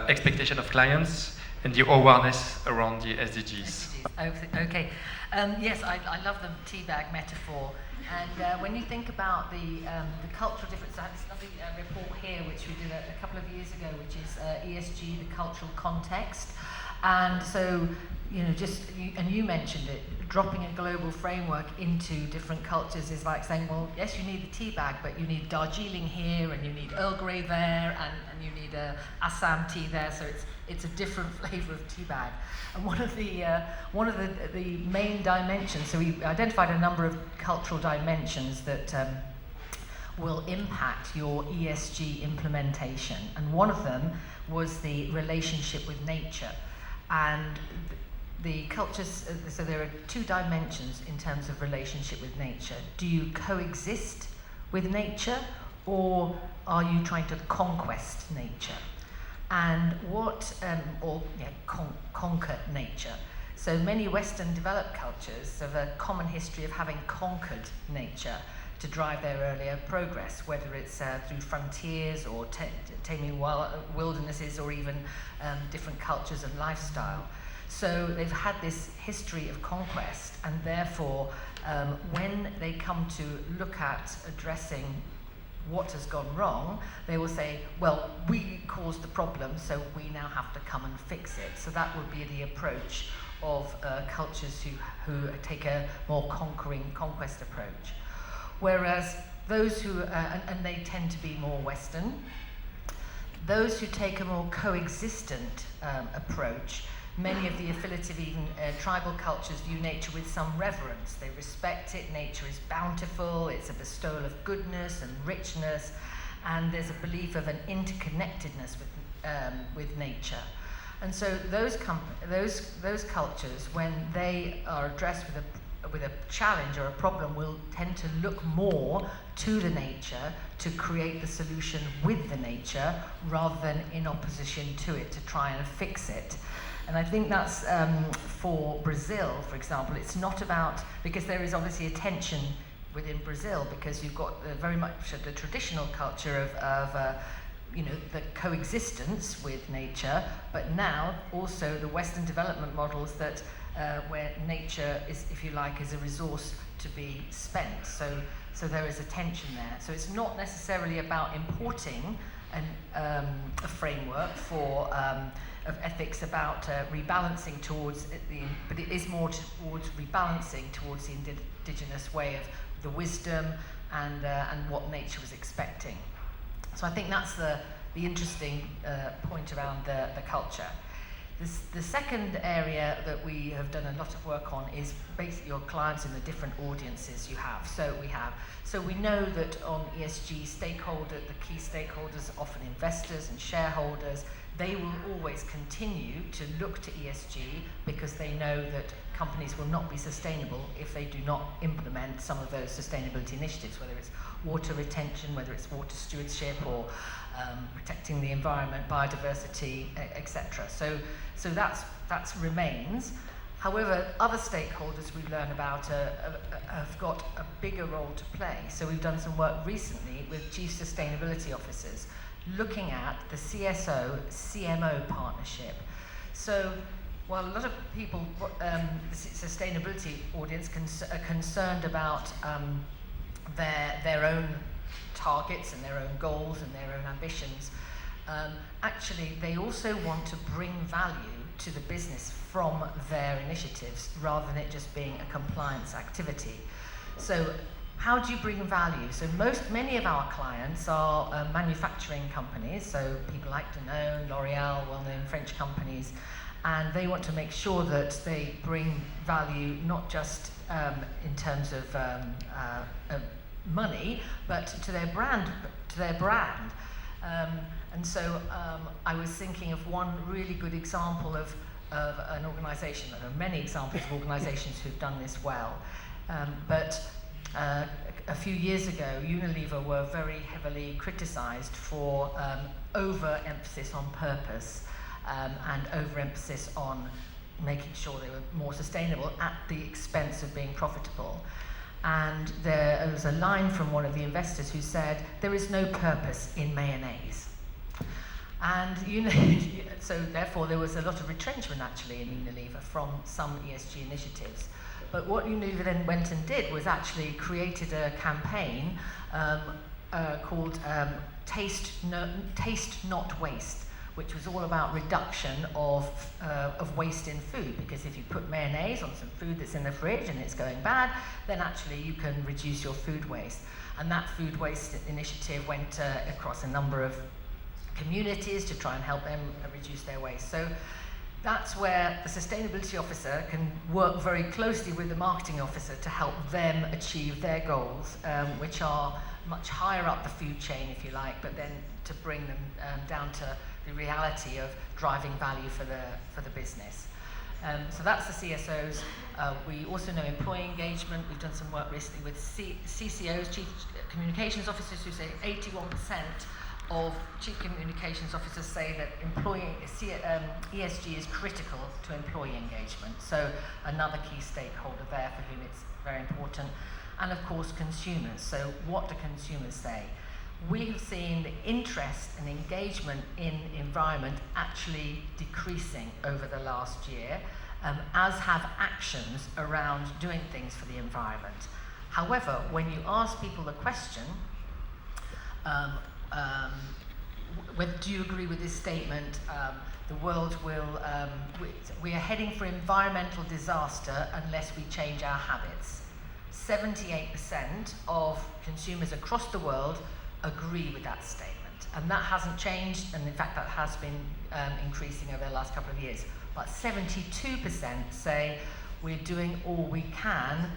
expectation of clients, and the awareness around the SDGs. Okay. Yes, I love the tea bag metaphor. And when you think about the cultural difference, I have this lovely report here, which we did a couple of years ago, which is ESG, the cultural context. And so, you know, you mentioned it, dropping a global framework into different cultures is like saying, well, yes, you need the tea bag, but you need Darjeeling here, and you need Earl Grey there, and you need Assam tea there. So it's a different flavour of tea bag. And one of the main dimensions. So we identified a number of cultural dimensions that will impact your ESG implementation, and one of them was the relationship with nature. And the cultures, so there are two dimensions in terms of relationship with nature. Do you coexist with nature, or are you trying to conquest nature? And conquer nature. So many Western developed cultures have a common history of having conquered nature to drive their earlier progress, whether it's through frontiers or taming wildernesses, or even different cultures and lifestyle. So they've had this history of conquest, and therefore when they come to look at addressing what has gone wrong, they will say, well, we caused the problem, so we now have to come and fix it. So that would be the approach of cultures who take a more conquest approach. Whereas those who, and they tend to be more Western, those who take a more coexistent approach, many of the affiliative, even tribal cultures, view nature with some reverence. They respect it. Nature is bountiful. It's a bestowal of goodness and richness, and there's a belief of an interconnectedness with nature. And so those cultures, when they are addressed with a challenge or a problem, will tend to look more to the nature to create the solution with the nature, rather than in opposition to it to try and fix it. And I think that's for Brazil, for example, it's not about, because there is obviously a tension within Brazil, because you've got very much the traditional culture of the coexistence with nature, but now also the Western development models that where nature is, if you like, is a resource to be spent. So there is a tension there. So it's not necessarily about importing a framework of ethics about rebalancing towards but it is more towards rebalancing towards the indigenous way of the wisdom and what nature was expecting. So I think that's the interesting point around the culture. The second area that we have done a lot of work on is basically your clients and the different audiences you have. So we know that on ESG the key stakeholders, often investors and shareholders, they will always continue to look to ESG because they know that companies will not be sustainable if they do not implement some of those sustainability initiatives, whether it's water retention, whether it's water stewardship, or protecting the environment, biodiversity, etc. So that remains. However, other stakeholders we learn about have got a bigger role to play. So we've done some work recently with chief sustainability officers looking at the CSO-CMO partnership. So while a lot of people, the sustainability audience are concerned about their own targets and their own goals and their own ambitions, actually they also want to bring value to the business from their initiatives rather than it just being a compliance activity. So how do you bring value? So many of our clients are manufacturing companies, so people like Danone, L'Oreal, well-known French companies, and they want to make sure that they bring value not just in terms of money, but to their brand. And so I was thinking of one really good example of an organisation. There are many examples of organisations who've done this well, but a few years ago, Unilever were very heavily criticised for over-emphasis on purpose and over-emphasis on making sure they were more sustainable at the expense of being profitable. And there was a line from one of the investors who said, "There is no purpose in mayonnaise." And so therefore there was a lot of retrenchment actually in Unilever from some ESG initiatives. But what Unilever then went and did was actually created a campaign called Taste Not Waste, which was all about reduction of waste in food, because if you put mayonnaise on some food that's in the fridge and it's going bad, then actually you can reduce your food waste. And that food waste initiative went across a number of communities to try and help them reduce their waste. So that's where the sustainability officer can work very closely with the marketing officer to help them achieve their goals, which are much higher up the food chain, if you like, but then to bring them down to the reality of driving value for the business. So that's the CSOs. We also know employee engagement. We've done some work recently with CCOs, Chief Communications Officers, who say 81% of Chief Communications Officers say that ESG is critical to employee engagement. So another key stakeholder there for whom it's very important. And of course, consumers. So what do consumers say? We have seen the interest and engagement in environment actually decreasing over the last year, as have actions around doing things for the environment. However, when you ask people the question, whether do you agree with this statement, the world will, we are heading for environmental disaster unless we change our habits. 78% of consumers across the world agree with that statement. And that hasn't changed, and in fact that has been increasing over the last couple of years. But 72% say we're doing all we can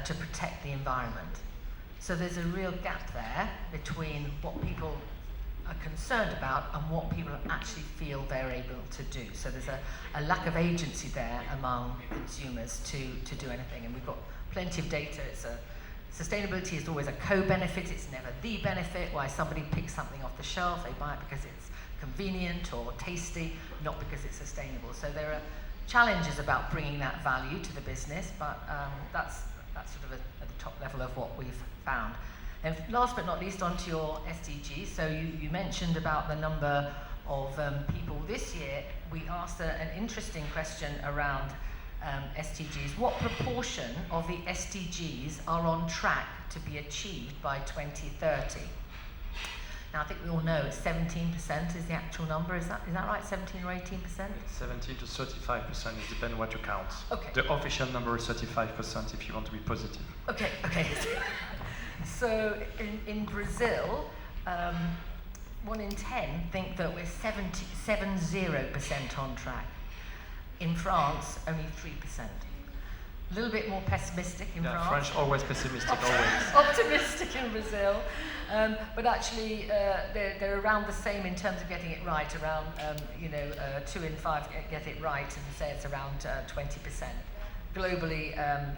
to protect the environment. So there's a real gap there between what people are concerned about and what people actually feel they're able to do. So there's a lack of agency there among consumers to do anything. And we've got plenty of data. Sustainability is always a co-benefit, it's never the benefit. Why somebody picks something off the shelf, they buy it because it's convenient or tasty, not because it's sustainable. So there are challenges about bringing that value to the business, but that's sort of at the top level of what we've found. And last but not least, onto your SDGs. So you mentioned about the number of people this year. We asked an interesting question around SDGs. What proportion of the SDGs are on track to be achieved by 2030? Now, I think we all know it's 17% is the actual number. Is that right? 17 or 18%? 17 to 35%. It depends what you count. Okay. The official number is 35% if you want to be positive. Okay. So in Brazil, 1 in 10 think that we're 70% on track. In France, only 3%. A little bit more pessimistic in France. French always pessimistic, always. Optimistic in Brazil. But actually, they're around the same in terms of getting it right. Around 2 in 5 get it right, and say it's around 20%. Globally,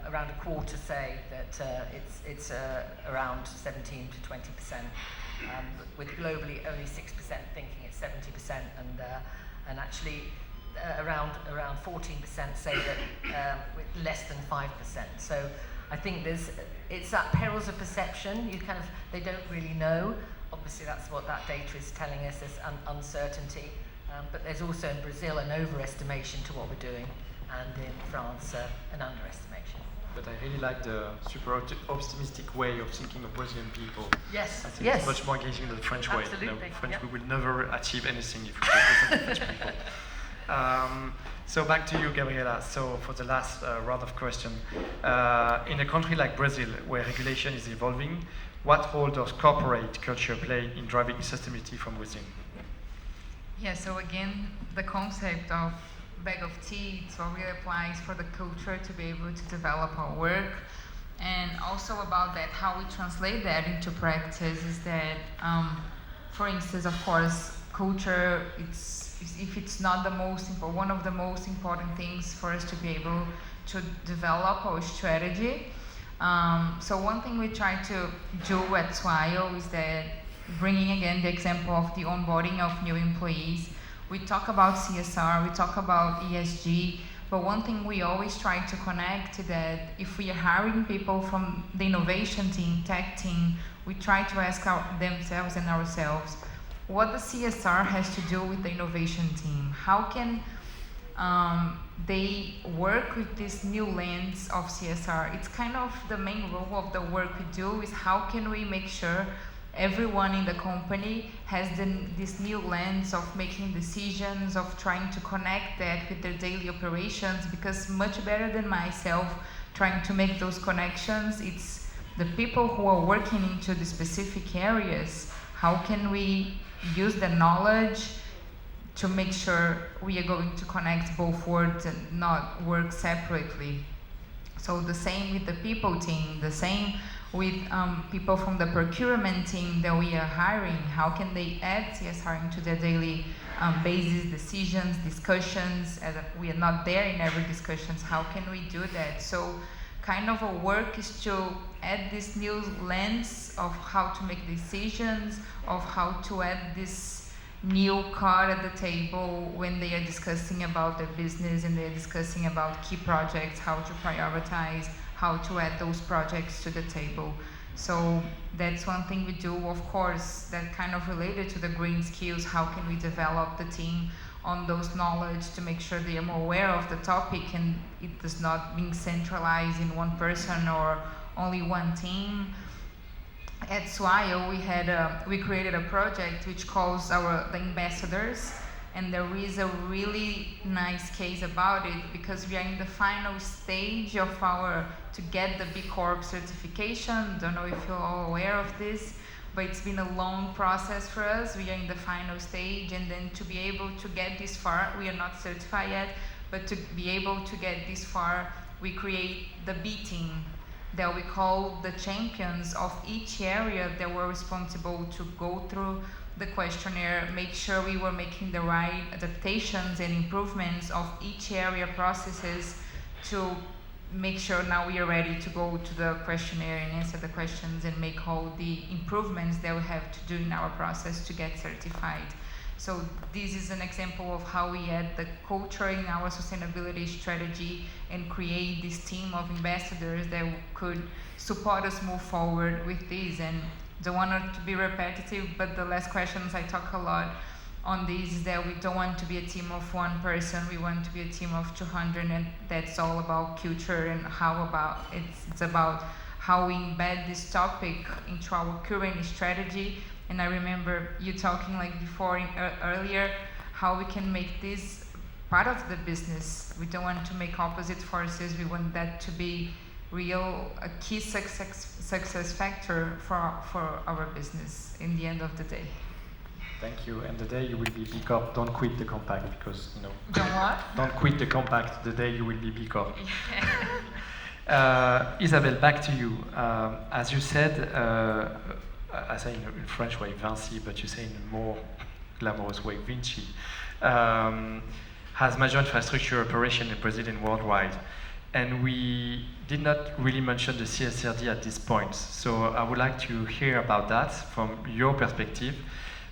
around a quarter say that it's around 17 to 20%. With globally only 6% thinking it's 70%, and actually around 14% say that with less than 5%. So I think it's that perils of perception. They don't really know. Obviously, that's what that data is telling us, is uncertainty. But there's also in Brazil an overestimation to what we're doing, and in France an underestimation. But I really like the super optimistic way of thinking of Brazilian people. Yes, I think it's much more engaging than the French way. Absolutely. French, we will never achieve anything if we represent the French people. So back to you, Gabriela. So for the last round of questions, in a country like Brazil, where regulation is evolving, what role does corporate culture play in driving sustainability from within? Yeah, so again, the concept of bag of tea, it really applies for the culture to be able to develop our work. And also about that, how we translate that into practice is that, for instance, of course, culture, if it's not one of the most important things for us to be able to develop our strategy. So one thing we try to do at Swile is that, bringing again the example of the onboarding of new employees, we talk about CSR, we talk about ESG, but one thing we always try to connect is that if we are hiring people from the innovation team, tech team, we try to ask themselves and ourselves, what the CSR has to do with the innovation team? How can they work with this new lens of CSR? It's kind of the main role of the work we do, is how can we make sure everyone in the company has this new lens of making decisions, of trying to connect that with their daily operations, because much better than myself trying to make those connections, it's the people who are working into the specific areas. How can we use the knowledge to make sure we are going to connect both worlds and not work separately? So the same with the people team, the same with people from the procurement team that we are hiring. How can they add CSR into their daily basis decisions, discussions, as we are not there in every discussions? How can we do that? So kind of a work is to add this new lens of how to make decisions, of how to add this new card at the table when they are discussing about their business and they're discussing about key projects, how to prioritize, how to add those projects to the table. So that's one thing we do, of course, that kind of related to the green skills. How can we develop the team on those knowledge to make sure they are more aware of the topic and it does not being centralized in one person or only one team. At Swile, we created a project which calls the ambassadors, and there is a really nice case about it because we are in the final stage of to get the B Corp certification. Don't know if you're all aware of this, but it's been a long process for us. We are in the final stage, and then to be able to get this far, we are not certified yet, but to be able to get this far, we create the B team that we call the champions of each area that were responsible to go through the questionnaire, make sure we were making the right adaptations and improvements of each area processes to make sure now we are ready to go to the questionnaire and answer the questions and make all the improvements that we have to do in our process to get certified. So this is an example of how we add the culture in our sustainability strategy and create this team of ambassadors that could support us move forward with this. And don't want to be repetitive, but the last questions I talk a lot on this is that we don't want to be a team of one person, we want to be a team of 200, and that's all about culture and it's about how we embed this topic into our current strategy. And I remember you talking like before earlier, how we can make this part of the business. We don't want to make opposite forces, we want that to be a key success factor for our business in the end of the day. Thank you. And the day you will be B Corp, don't quit the compact because, you know. Don't what? Don't quit the compact the day you will be B Corp. Isabelle, back to you. As you said, I say in French way, Vinci, but you say in a more glamorous way, Vinci, has major infrastructure operation in Brazil and worldwide. And we did not really mention the CSRD at this point. So I would like to hear about that from your perspective.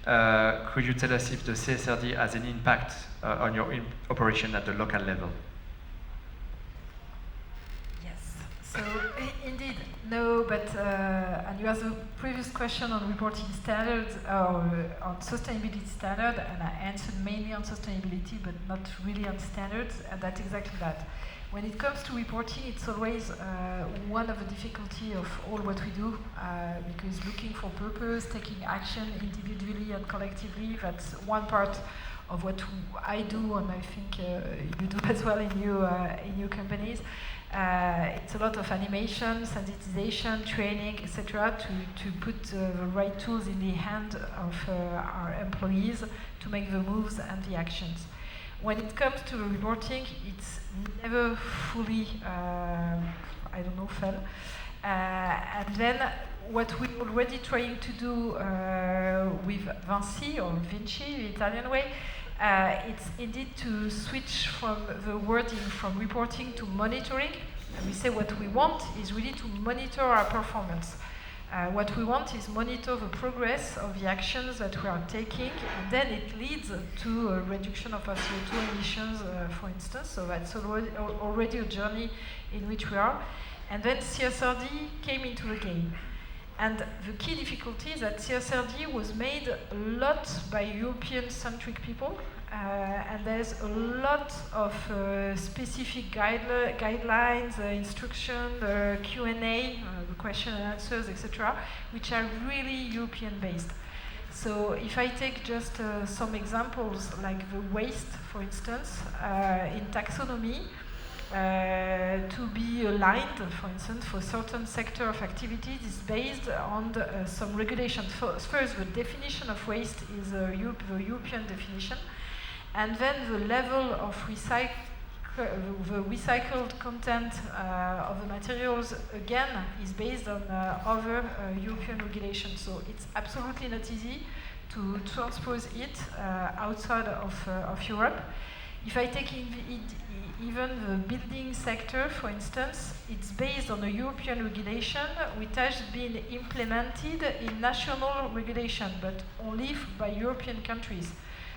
Could you tell us if the CSRD has any impact on your operation at the local level? Yes, so indeed, no, but and you asked a previous question on reporting standards, on sustainability standard, and I answered mainly on sustainability, but not really on standards, and that's exactly that. When it comes to reporting, it's always one of the difficulty of all what we do, because looking for purpose, taking action individually and collectively, that's one part of what I do, and I think you do as well in your companies. It's a lot of animation, sensitization, training, etc., to put the right tools in the hand of our employees to make the moves and the actions. When it comes to reporting, it's never fully, fell. And then what we're already trying to do with Vinci, or Vinci, the Italian way, it's indeed to switch from the wording from reporting to monitoring. And we say what we want is really to monitor our performance. What we want is monitor the progress of the actions that we are taking, and then it leads to a reduction of our CO2 emissions, for instance. So that's already a journey in which we are. And then CSRD came into the game. And the key difficulty is that CSRD was made a lot by European-centric people, and there's a lot of specific guidelines, instruction, Q&A, the question and answers, etc., which are really European-based. So if I take just some examples, like the waste, for instance, in taxonomy, to be aligned, for instance, for certain sector of activities is based on some regulations. First, the definition of waste is the European definition, and then the level of the recycled content of the materials, again, is based on other European regulations. So it's absolutely not easy to transpose it outside of Europe. If I take even the building sector, for instance, it's based on a European regulation which has been implemented in national regulation, but only by European countries.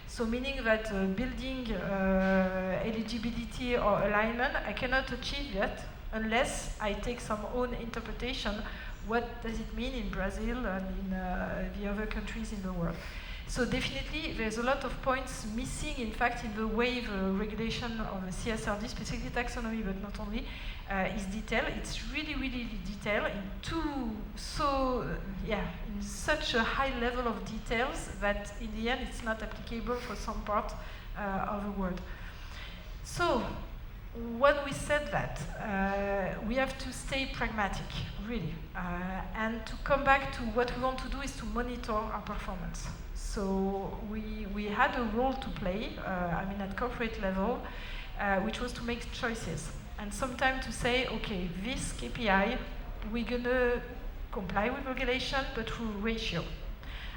So meaning that building eligibility or alignment, I cannot achieve that unless I take some own interpretation. What does it mean in Brazil and in the other countries in the world? So definitely, there's a lot of points missing, in fact, in the way the regulation of the CSRD, specifically taxonomy, but not only, is detailed. It's really, really detailed in such a high level of details that in the end, it's not applicable for some part of the world. So, when we said that, we have to stay pragmatic, really, and to come back to what we want to do is to monitor our performance. So we had a role to play, at corporate level, which was to make choices. And sometimes to say, okay, this KPI, we're going to comply with regulation, but through ratio.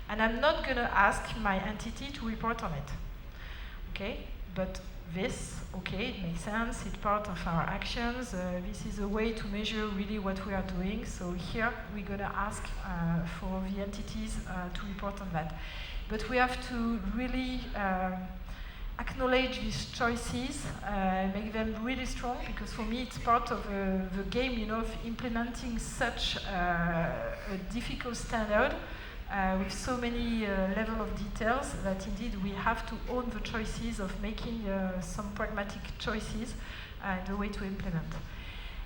And I'm not going to ask my entity to report on it. Okay? but this, okay, it makes sense, it's part of our actions, this is a way to measure really what we are doing, so here we're going to ask for the entities to report on that. But we have to really acknowledge these choices, make them really strong, because for me it's part of the game, you know, of implementing such a difficult standard with so many level of details that indeed we have to own the choices of making some pragmatic choices and the way to implement.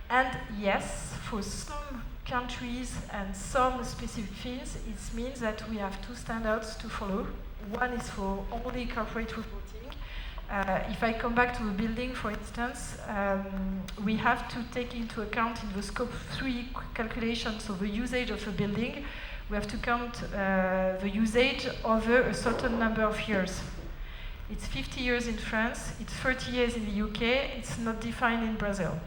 And yes, for some countries and some specific things, it means that we have two standards to follow. One is for only corporate reporting. If I come back to the building, for instance, we have to take into account in the scope 3 calculation, so the usage of the building, we have to count the usage over a certain number of years. It's 50 years in France, it's 30 years in the UK, it's not defined in Brazil.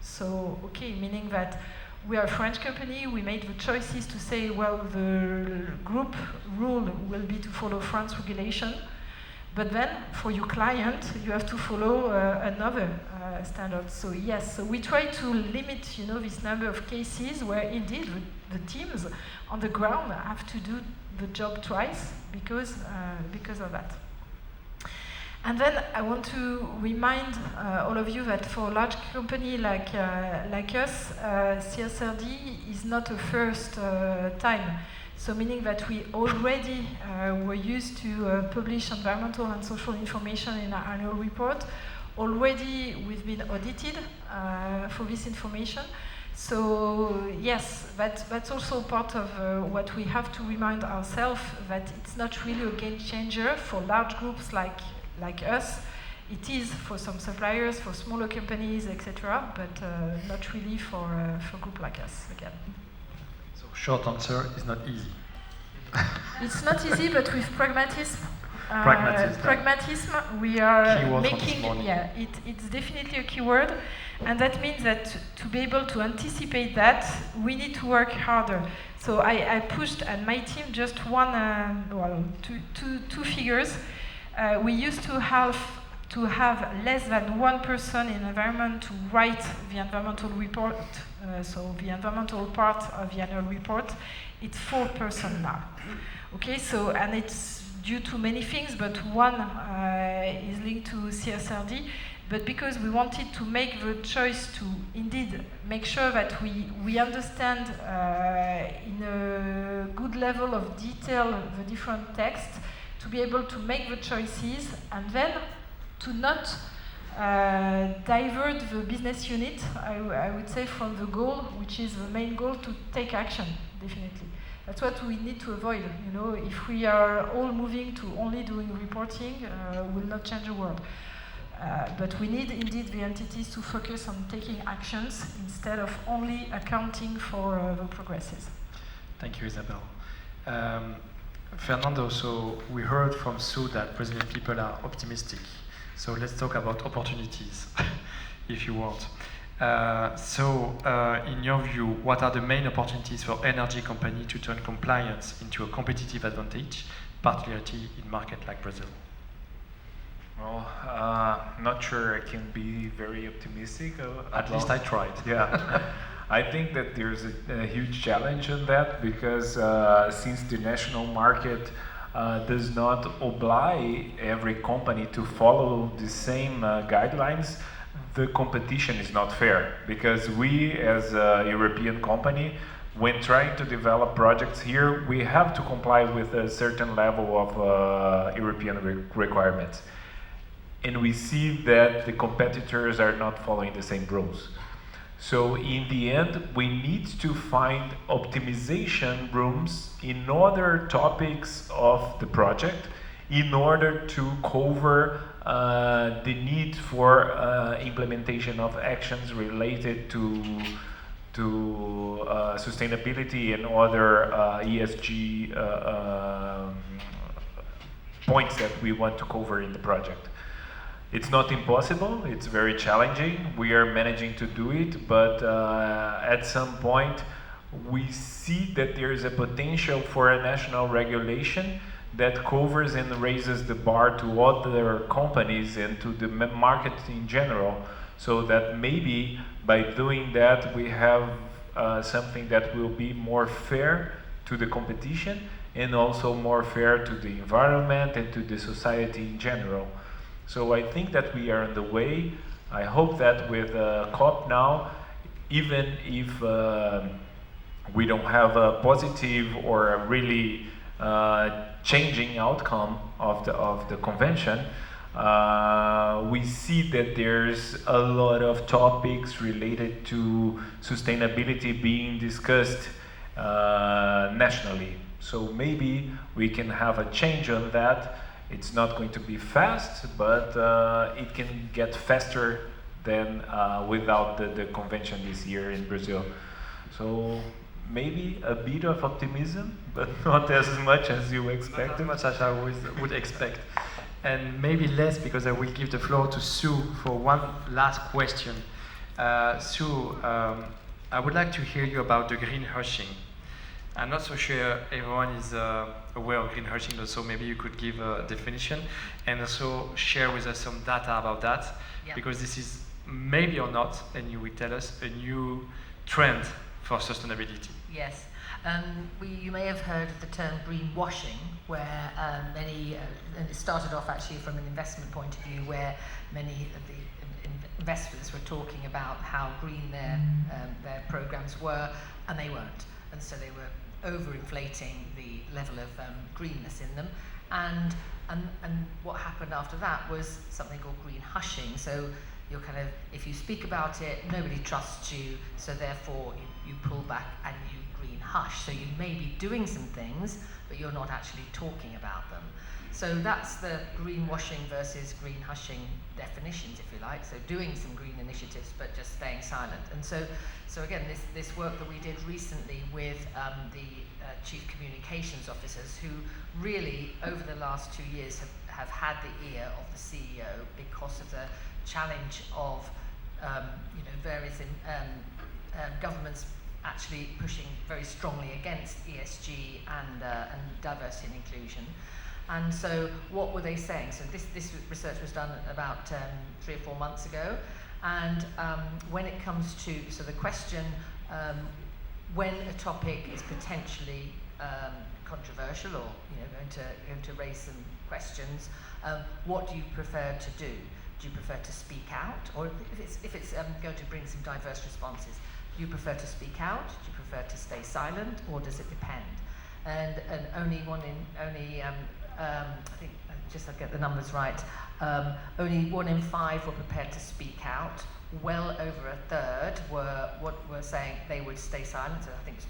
So, okay, meaning that we are a French company, we made the choices to say, well, the group rule will be to follow France regulation, but then for your client, you have to follow another standard. So yes, so we try to limit, you know, this number of cases where indeed the teams on the ground have to do the job twice because of that. And then I want to remind all of you that for a large company like us, CSRD is not a first time. So meaning that we already were used to publish environmental and social information in our annual report. Already we've been audited for this information. So yes, that's also part of what we have to remind ourselves, that it's not really a game changer for large groups like us. It is for some suppliers, for smaller companies, etc., but not really for a group like us, again. So short answer is not easy. It's not easy, but with pragmatism, we are keyword making, yeah, it's definitely a keyword, and that means that to be able to anticipate that, we need to work harder. So I pushed, and my team, just two figures. We used to have less than one person in environment to write the environmental report, so the environmental part of the annual report. It's 4 persons now. Okay, so, and it's due to many things, but one is linked to CSRD. But because we wanted to make the choice to indeed make sure that we understand in a good level of detail the different texts, to be able to make the choices, and then to not divert the business unit, I would say, from the goal, which is the main goal, to take action, definitely. That's what we need to avoid. You know, if we are all moving to only doing reporting, we'll not change the world. But we need indeed the entities to focus on taking actions instead of only accounting for the progresses. Thank you, Isabel. Fernando, so we heard from Sue that Brazilian people are optimistic. So let's talk about opportunities, if you want. In your view, what are the main opportunities for energy companies to turn compliance into a competitive advantage, particularly in markets like Brazil? Well, not sure I can be very optimistic. At least I tried. Yeah. I think that there's a huge challenge in that, because since the national market does not oblige every company to follow the same guidelines, the competition is not fair. Because we, as a European company, when trying to develop projects here, we have to comply with a certain level of European requirements. And we see that the competitors are not following the same rules. So in the end, we need to find optimization rooms in other topics of the project in order to cover the need for implementation of actions related to sustainability and other ESG points that we want to cover in the project. It's not impossible, it's very challenging. We are managing to do it, but at some point we see that there is a potential for a national regulation that covers and raises the bar to other companies and to the market in general, so that maybe by doing that we have something that will be more fair to the competition and also more fair to the environment and to the society in general. So I think that we are on the way. I hope that with COP now, even if we don't have a positive or a really changing outcome of the convention, we see that there's a lot of topics related to sustainability being discussed nationally. So maybe we can have a change on that. It's not going to be fast, but it can get faster than without the convention this year in Brazil. So maybe a bit of optimism, but not as much as you expected. Not as much as I would expect. And maybe less, because I will give the floor to Sue for one last question. Sue, I would like to hear you about the greenwashing. I'm not so sure everyone is aware of greenwashing, so maybe you could give a definition and also share with us some data about that, because this is maybe or not, and you will tell us, a new trend for sustainability. Yes. You may have heard of the term greenwashing, where and it started off actually from an investment point of view, where many of the investors were talking about how green their programs were, and they weren't. And so they were overinflating the level of greenness in them. And what happened after that was something called green hushing. So you're kind of, if you speak about it, nobody trusts you, so therefore you pull back and you green hush. So you may be doing some things, but you're not actually talking about them. So that's the greenwashing versus green hushing definitions, if you like. So doing some green initiatives, but just staying silent. And so again, this work that we did recently with the chief communications officers, who really, over the last 2 years, have had the ear of the CEO because of the challenge of various governments actually pushing very strongly against ESG and diversity and inclusion. And so what were they saying? So this research was done about 3 or 4 months ago. And when it comes to, so the question, when a topic is potentially controversial or going to raise some questions, what do you prefer to do? Do you prefer to speak out? Or if it's going to bring some diverse responses, do you prefer to speak out? Do you prefer to stay silent? Or does it depend? And I think, just to get the numbers right, only 1 in 5 were prepared to speak out. Well over a third were saying they would stay silent. So I think it's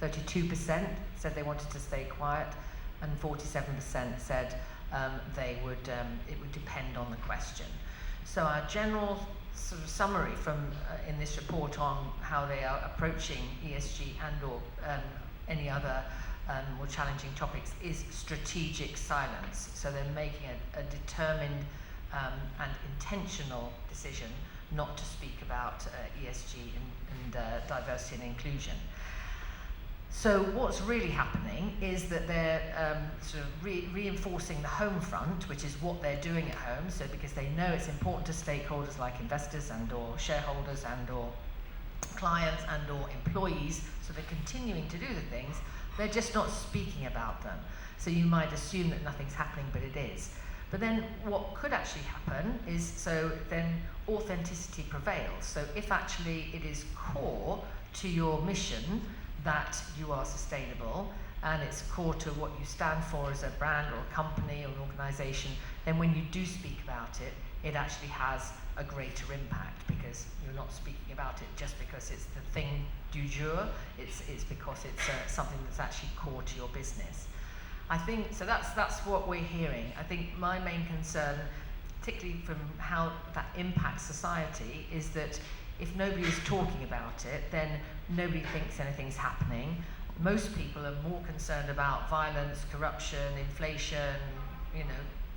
32% said they wanted to stay quiet, and 47% said it would depend on the question. So our general sort of summary from in this report on how they are approaching ESG and/or any other more challenging topics is strategic silence. So they're making a determined and intentional decision not to speak about ESG and diversity and inclusion. So what's really happening is that they're sort of reinforcing the home front, which is what they're doing at home. So because they know it's important to stakeholders like investors and/or shareholders and/or clients and/or employees, so they're continuing to do the things. They're just not speaking about them. So you might assume that nothing's happening, but it is. But then what could actually happen is, so then authenticity prevails. So if actually it is core to your mission that you are sustainable, and it's core to what you stand for as a brand or a company or an organization, then when you do speak about it, it actually has a greater impact, because you're not speaking about it just because it's the thing du jour, it's because it's something that's actually core to your business. I think, so that's what we're hearing. I think my main concern, particularly from how that impacts society, is that if nobody is talking about it, then nobody thinks anything's happening. Most people are more concerned about violence, corruption, inflation,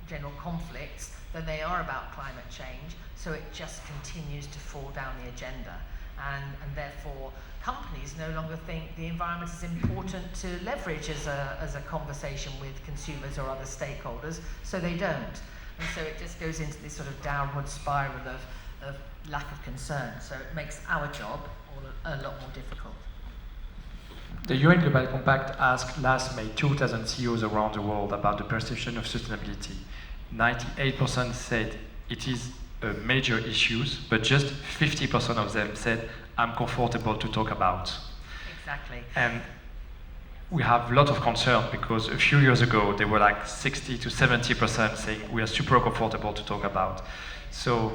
general conflicts, than they are about climate change. So it just continues to fall down the agenda. and therefore companies no longer think the environment is important to leverage as a conversation with consumers or other stakeholders, so they don't. And so it just goes into this sort of downward spiral of lack of concern. So it makes our job a lot more difficult. The UN Global Compact asked last May 2,000 CEOs around the world about the perception of sustainability. 98% said it is a major issue, but just 50% of them said, I'm comfortable to talk about. Exactly. And we have a lot of concern because a few years ago, they were like 60 to 70% saying we are super comfortable to talk about. So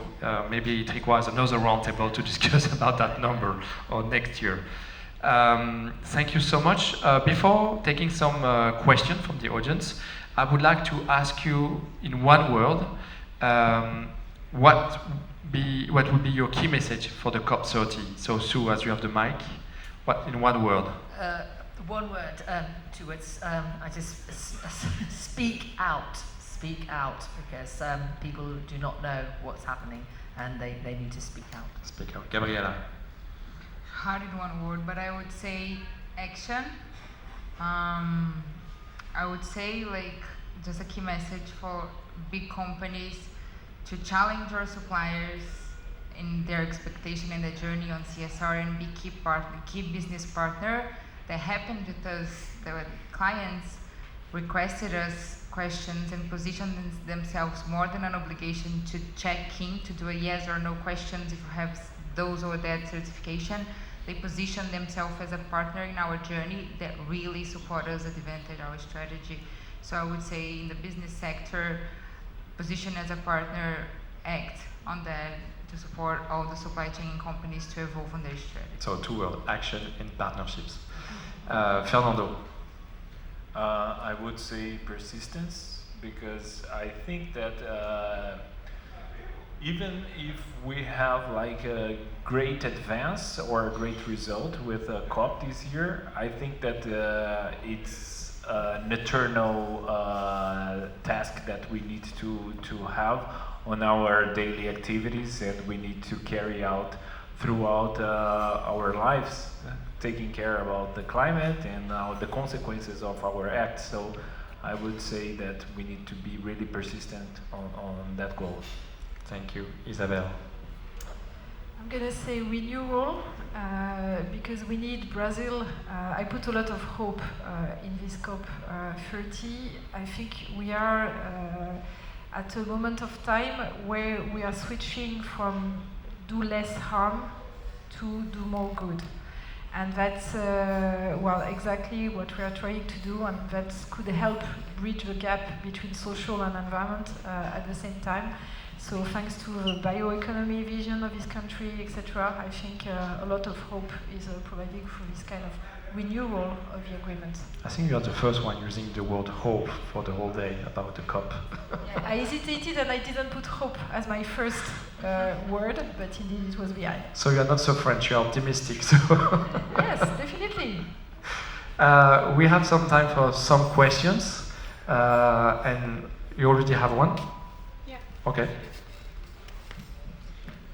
maybe it requires another roundtable to discuss about that number or next year. Thank you so much. Before taking some questions from the audience, I would like to ask you in one word, what would be your key message for the COP30? So Sue, as you have the mic, what in one word? One word, 2 words. I just speak out. Speak out, because people do not know what's happening, and they need to speak out. Speak out. Gabriela. Hard in one word, but I would say action. I would say just a key message for big companies to challenge our suppliers in their expectation and the journey on CSR and be key business partner. That happened because the clients requested us questions and positioned themselves more than an obligation to check in, to do a yes or no questions if you have those or that certification. They position themselves as a partner in our journey that really support us, advantage our strategy. So I would say in the business sector, position as a partner, act on that to support all the supply chain companies to evolve on their strategy. So 2 words, action and partnerships. Fernando. I would say persistence, because I think that even if we have like a great advance or a great result with COP this year, I think that it's an eternal task that we need to have on our daily activities, and we need to carry out throughout our lives, taking care about the climate and the consequences of our acts. So I would say that we need to be really persistent on that goal. Thank you. Isabel. I'm going to say renewal, because we need Brazil. I put a lot of hope in this COP30. I think we are at a moment of time where we are switching from do less harm to do more good. And that's exactly what we are trying to do, and that could help bridge the gap between social and environment at the same time. So thanks to the bioeconomy vision of this country, etc., I think a lot of hope is providing for this kind of renewal of the agreement. I think you are the first one using the word hope for the whole day about the COP. Yeah, I hesitated and I didn't put hope as my first word, but indeed it was behind. So you are not so French, you are optimistic. So yes, definitely. We have some time for some questions, and you already have one? Yeah. Okay.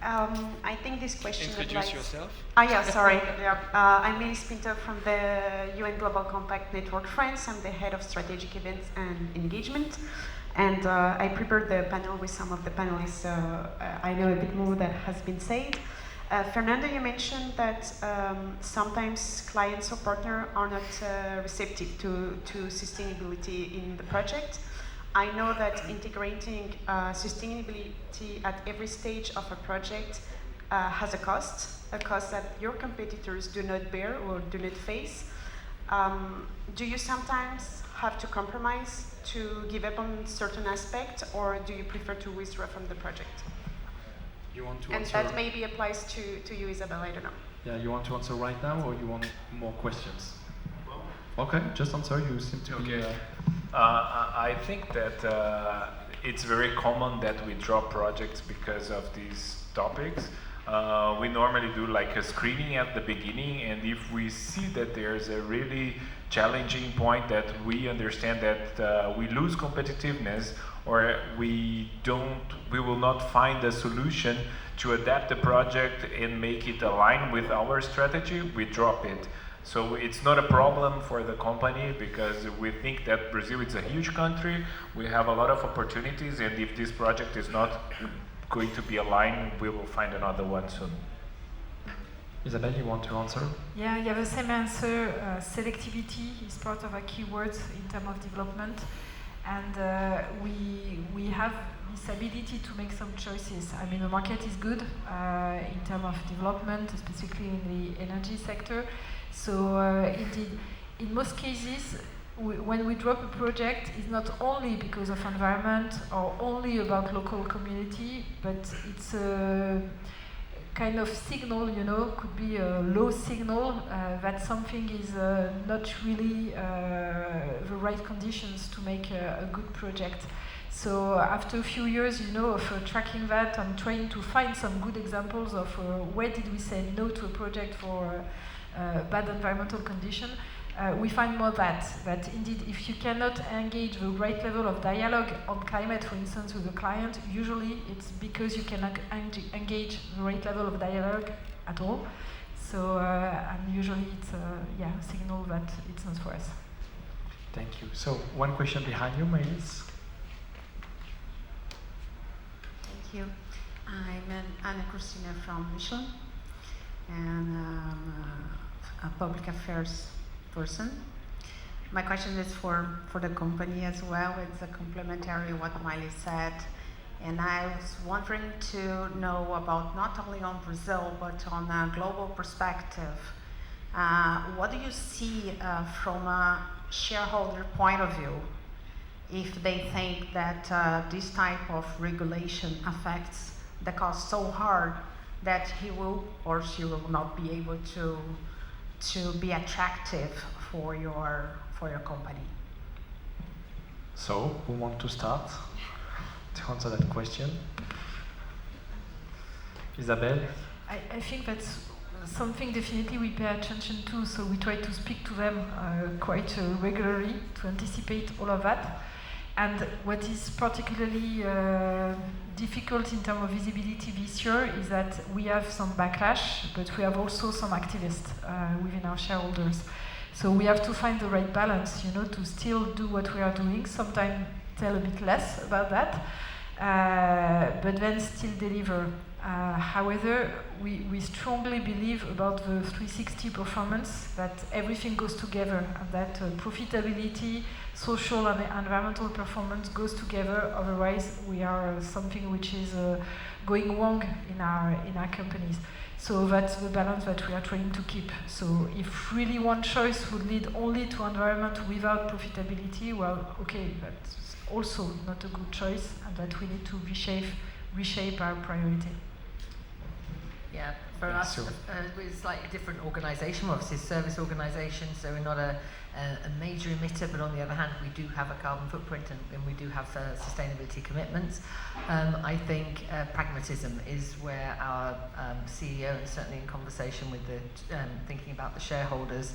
I think this question Introduce yourself. Yeah, sorry. Yeah. I'm Melis Pinto from the UN Global Compact Network France. I'm the head of strategic events and engagement. And I prepared the panel with some of the panelists. I know a bit more that has been said. Fernando, you mentioned that sometimes clients or partners are not receptive to sustainability in the project. I know that integrating sustainability at every stage of a project has a cost that your competitors do not bear or do not face. Do you sometimes have to compromise to give up on certain aspects, or do you prefer to withdraw from the project? You want to and answer? that maybe applies to you, Isabel, I don't know. Yeah, you want to answer right now, or you want more questions? Okay, just answer. You seem to be... I think that it's very common that we drop projects because of these topics. We normally do like a screening at the beginning, and if we see that there's a really challenging point that we understand that we lose competitiveness, or we will not find a solution to adapt the project and make it align with our strategy, we drop it. So it's not a problem for the company because we think that Brazil is a huge country, we have a lot of opportunities, and if this project is not going to be aligned, we will find another one soon. Isabelle, you want to answer? Yeah, you have the same answer. Selectivity is part of our keywords in terms of development, and we have this ability to make some choices. I mean, the market is good in terms of development, specifically in the energy sector. So indeed, in most cases, when we drop a project, it's not only because of environment or only about local community, but it's a kind of signal, you know, could be a low signal that something is not really the right conditions to make a good project. So after a few years, you know, of tracking that and trying to find some good examples of where did we say no to a project for bad environmental condition, we find more that indeed if you cannot engage the right level of dialogue on climate, for instance, with a client, usually it's because you cannot engage the right level of dialogue at all. So and usually it's a signal that it's not for us. Thank you. So one question behind you, Maëlys. Thank you. I'm Anna Cristina from Michelin, and a public affairs person. My question is for the company as well. It's a complementary what Miley said. And I was wondering to know about not only on Brazil, but on a global perspective. What do you see from a shareholder point of view if they think that this type of regulation affects the cost so hard that he will or she will not be able to be attractive for your company? So, who want to start to answer that question? Isabelle? I think that's something definitely we pay attention to, so we try to speak to them quite regularly to anticipate all of that. And what is particularly difficult in terms of visibility this year is that we have some backlash, but we have also some activists within our shareholders. So we have to find the right balance, you know, to still do what we are doing, sometimes tell a bit less about that, but then still deliver. However, we strongly believe about the 360 performance, that everything goes together, and that profitability, social and environmental performance goes together. Otherwise, we are something which is going wrong in our companies. So that's the balance that we are trying to keep. So if really one choice would lead only to environment without profitability, well, okay, that's also not a good choice, and that we need to reshape our priority. Yeah, for us, we're a slightly different organisation. We're obviously a service organisation, so we're not a major emitter, but on the other hand, we do have a carbon footprint and we do have sustainability commitments. I think pragmatism is where our CEO, and certainly in conversation with the thinking about the shareholders,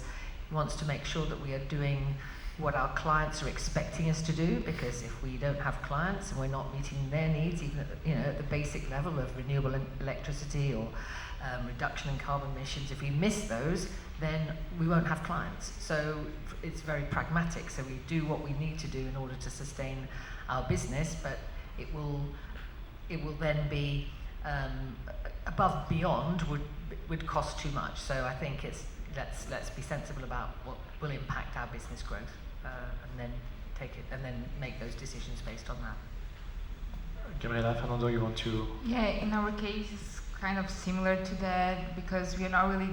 wants to make sure that we are doing what our clients are expecting us to do, because if we don't have clients and we're not meeting their needs, even at the basic level of renewable electricity or reduction in carbon emissions, if we miss those, then we won't have clients. So it's very pragmatic. So we do what we need to do in order to sustain our business, but it will then be above and beyond would cost too much. So I think let's be sensible about what will impact our business growth, and then take it and then make those decisions based on that. Gabriela, Fernando, you want to? Yeah, in our case, it's kind of similar to that, because we are not really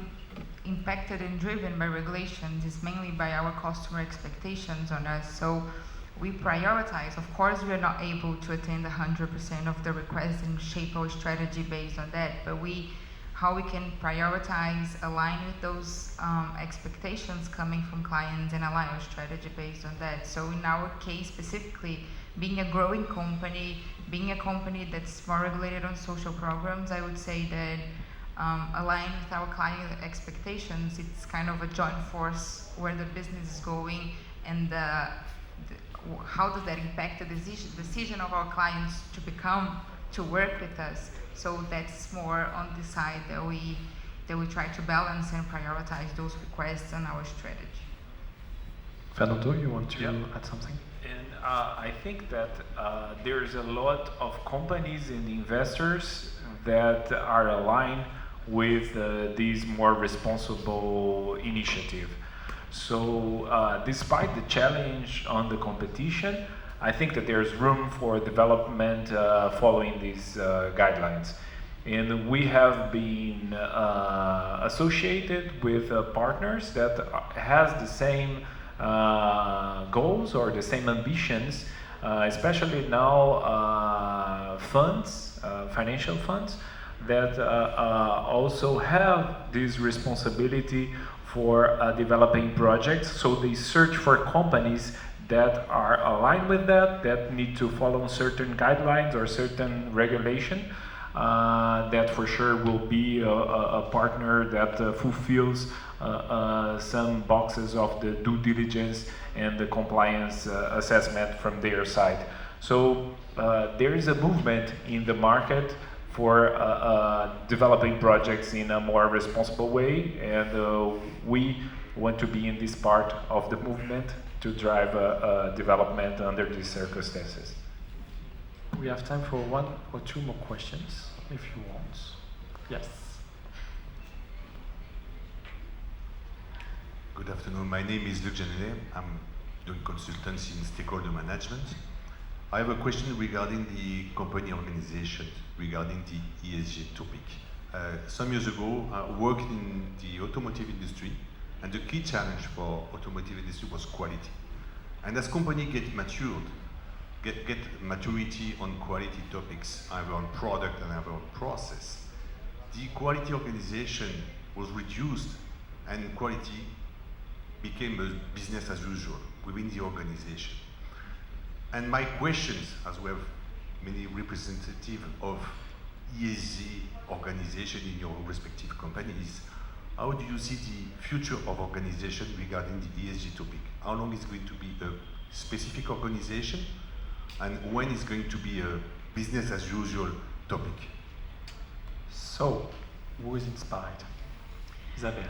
impacted and driven by regulations. It's mainly by our customer expectations on us. So we prioritize. Of course, we are not able to attend 100% of the requests and shape our strategy based on that, but how we can prioritize, align with those expectations coming from clients, and align our strategy based on that. So in our case specifically, being a growing company, being a company that's more regulated on social programs, I would say that align with our client expectations, it's kind of a joint force where the business is going, and how does that impact the decision of our clients to to work with us. So that's more on the side that we try to balance and prioritize those requests on our strategy. Fernando, you want to add something? And I think that there's a lot of companies and investors that are aligned with this more responsible initiative. So despite the challenge on the competition, I think that there's room for development following these guidelines. And we have been associated with partners that has the same goals or the same ambitions, especially now funds, financial funds, that also have this responsibility for developing projects. So they search for companies that are aligned with that need to follow certain guidelines or certain regulation, that for sure will be a partner that fulfills some boxes of the due diligence and the compliance assessment from their side. So there is a movement in the market for developing projects in a more responsible way, and we want to be in this part of the movement to drive development under these circumstances. We have time for one or two more questions, if you want. Yes. Good afternoon. My name is Luc Janelet. I'm doing consultancy in stakeholder management. I have a question regarding the company organization, regarding the ESG topic. Some years ago, I worked in the automotive industry, and the key challenge for automotive industry was quality. And as company get matured, get maturity on quality topics, either on product and either on process, the quality organization was reduced, and quality became a business as usual within the organization. And my questions, as we have many representatives of ESG organization in your respective companies, how do you see the future of organization regarding the ESG topic? How long is it going to be a specific organization, and when is going to be a business as usual topic? So, who is inspired? Isabelle.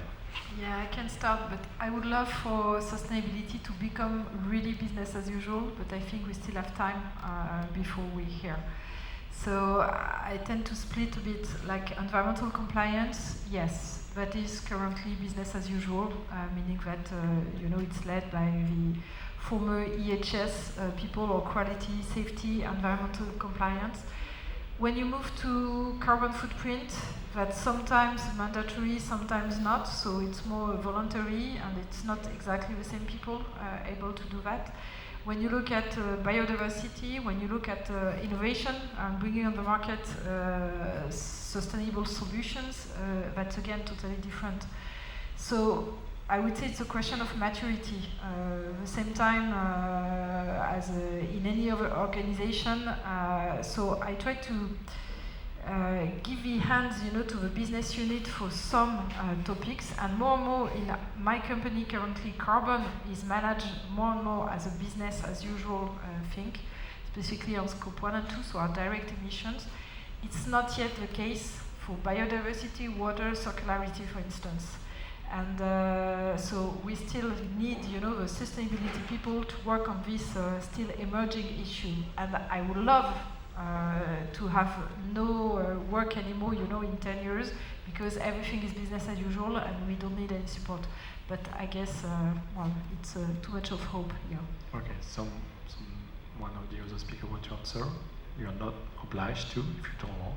Yeah, I can start, but I would love for sustainability to become really business as usual, but I think we still have time before we're here. So I tend to split a bit, like environmental compliance, yes, that is currently business as usual, meaning that it's led by the former EHS people, or quality, safety, environmental compliance. When you move to carbon footprint, that's sometimes mandatory, sometimes not, so it's more voluntary, and it's not exactly the same people able to do that. When you look at biodiversity, when you look at innovation and bringing on the market sustainable solutions, that's again totally different. So I would say it's a question of maturity. The same time as in any other organization. So I try to give the hands, to the business unit for some topics, and more in my company currently, carbon is managed more and more as a business as usual thing, specifically on scope 1 and 2, so our direct emissions. It's not yet the case for biodiversity, water, circularity, for instance. And so we still need, the sustainability people to work on this still emerging issue. And I would love to have no work anymore, in 10 years, because everything is business as usual and we don't need any support. But I guess, it's too much of hope here. Okay, one of the other speakers want to answer. You are not obliged to, if you don't want.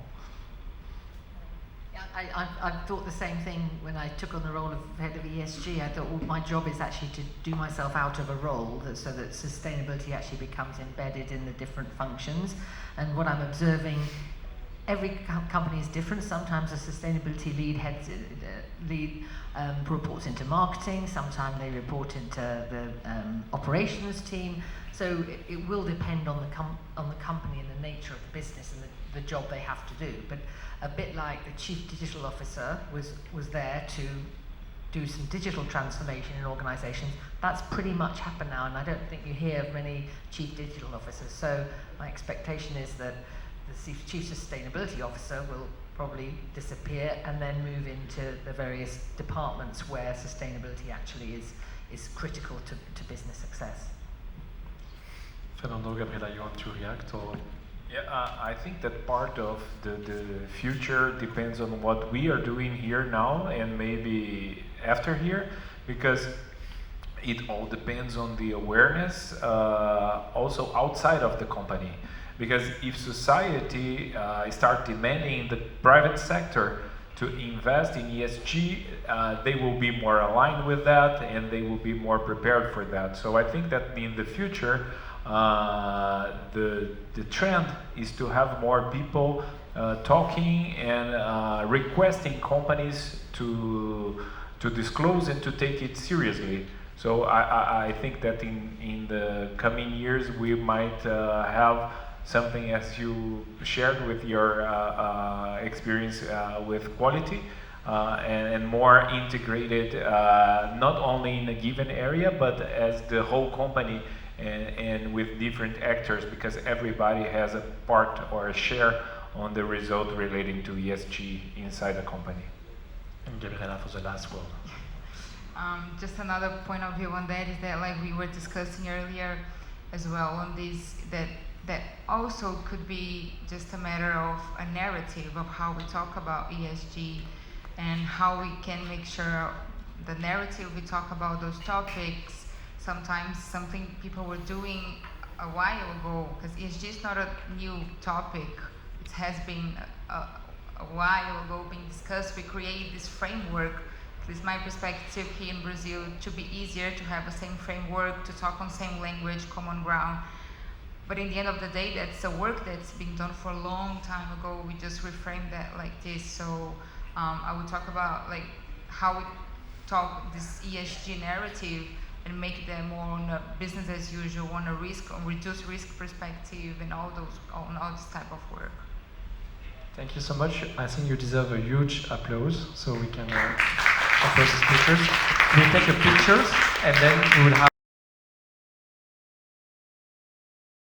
I thought the same thing when I took on the role of head of ESG. I thought, my job is actually to do myself out of a role so that sustainability actually becomes embedded in the different functions. And what I'm observing, every company is different. Sometimes a sustainability lead reports into marketing. Sometimes they report into the operations team. So it will depend on the company and the nature of the business and the job they have to do. But a bit like the chief digital officer was there to do some digital transformation in organisations. That's pretty much happened now, and I don't think you hear of many chief digital officers. So my expectation is that the Chief Sustainability Officer will probably disappear and then move into the various departments where sustainability actually is critical to business success. Fernando, Gabriela, you want to react or? Yeah, I think that part of the future depends on what we are doing here now and maybe after here, because it all depends on the awareness also outside of the company. Because if society start demanding the private sector to invest in ESG, they will be more aligned with that and they will be more prepared for that. So I think that in the future, the trend is to have more people talking and requesting companies to disclose and to take it seriously. So I think that in the coming years we might have something as you shared with your experience with quality and more integrated, not only in a given area, but as the whole company and with different actors, because everybody has a part or a share on the result relating to ESG inside the company. And Gabriela for the last word. Just another point of view on that is that, like we were discussing earlier as well, on this, that also could be just a matter of a narrative of how we talk about ESG and how we can make sure the narrative we talk about those topics, sometimes something people were doing a while ago, because ESG is not a new topic. It has been a while ago being discussed. We create this framework. This is my perspective here in Brazil, to be easier to have the same framework, to talk on same language, common ground. But in the end of the day, that's a work that's been done for a long time ago. We just reframe that like this. So I would talk about like how we talk this ESG narrative and make them more on a business as usual, on a reduced risk perspective, and all this type of work. Thank you so much. I think you deserve a huge applause, so we can offer the speakers. We'll take a picture and then we will have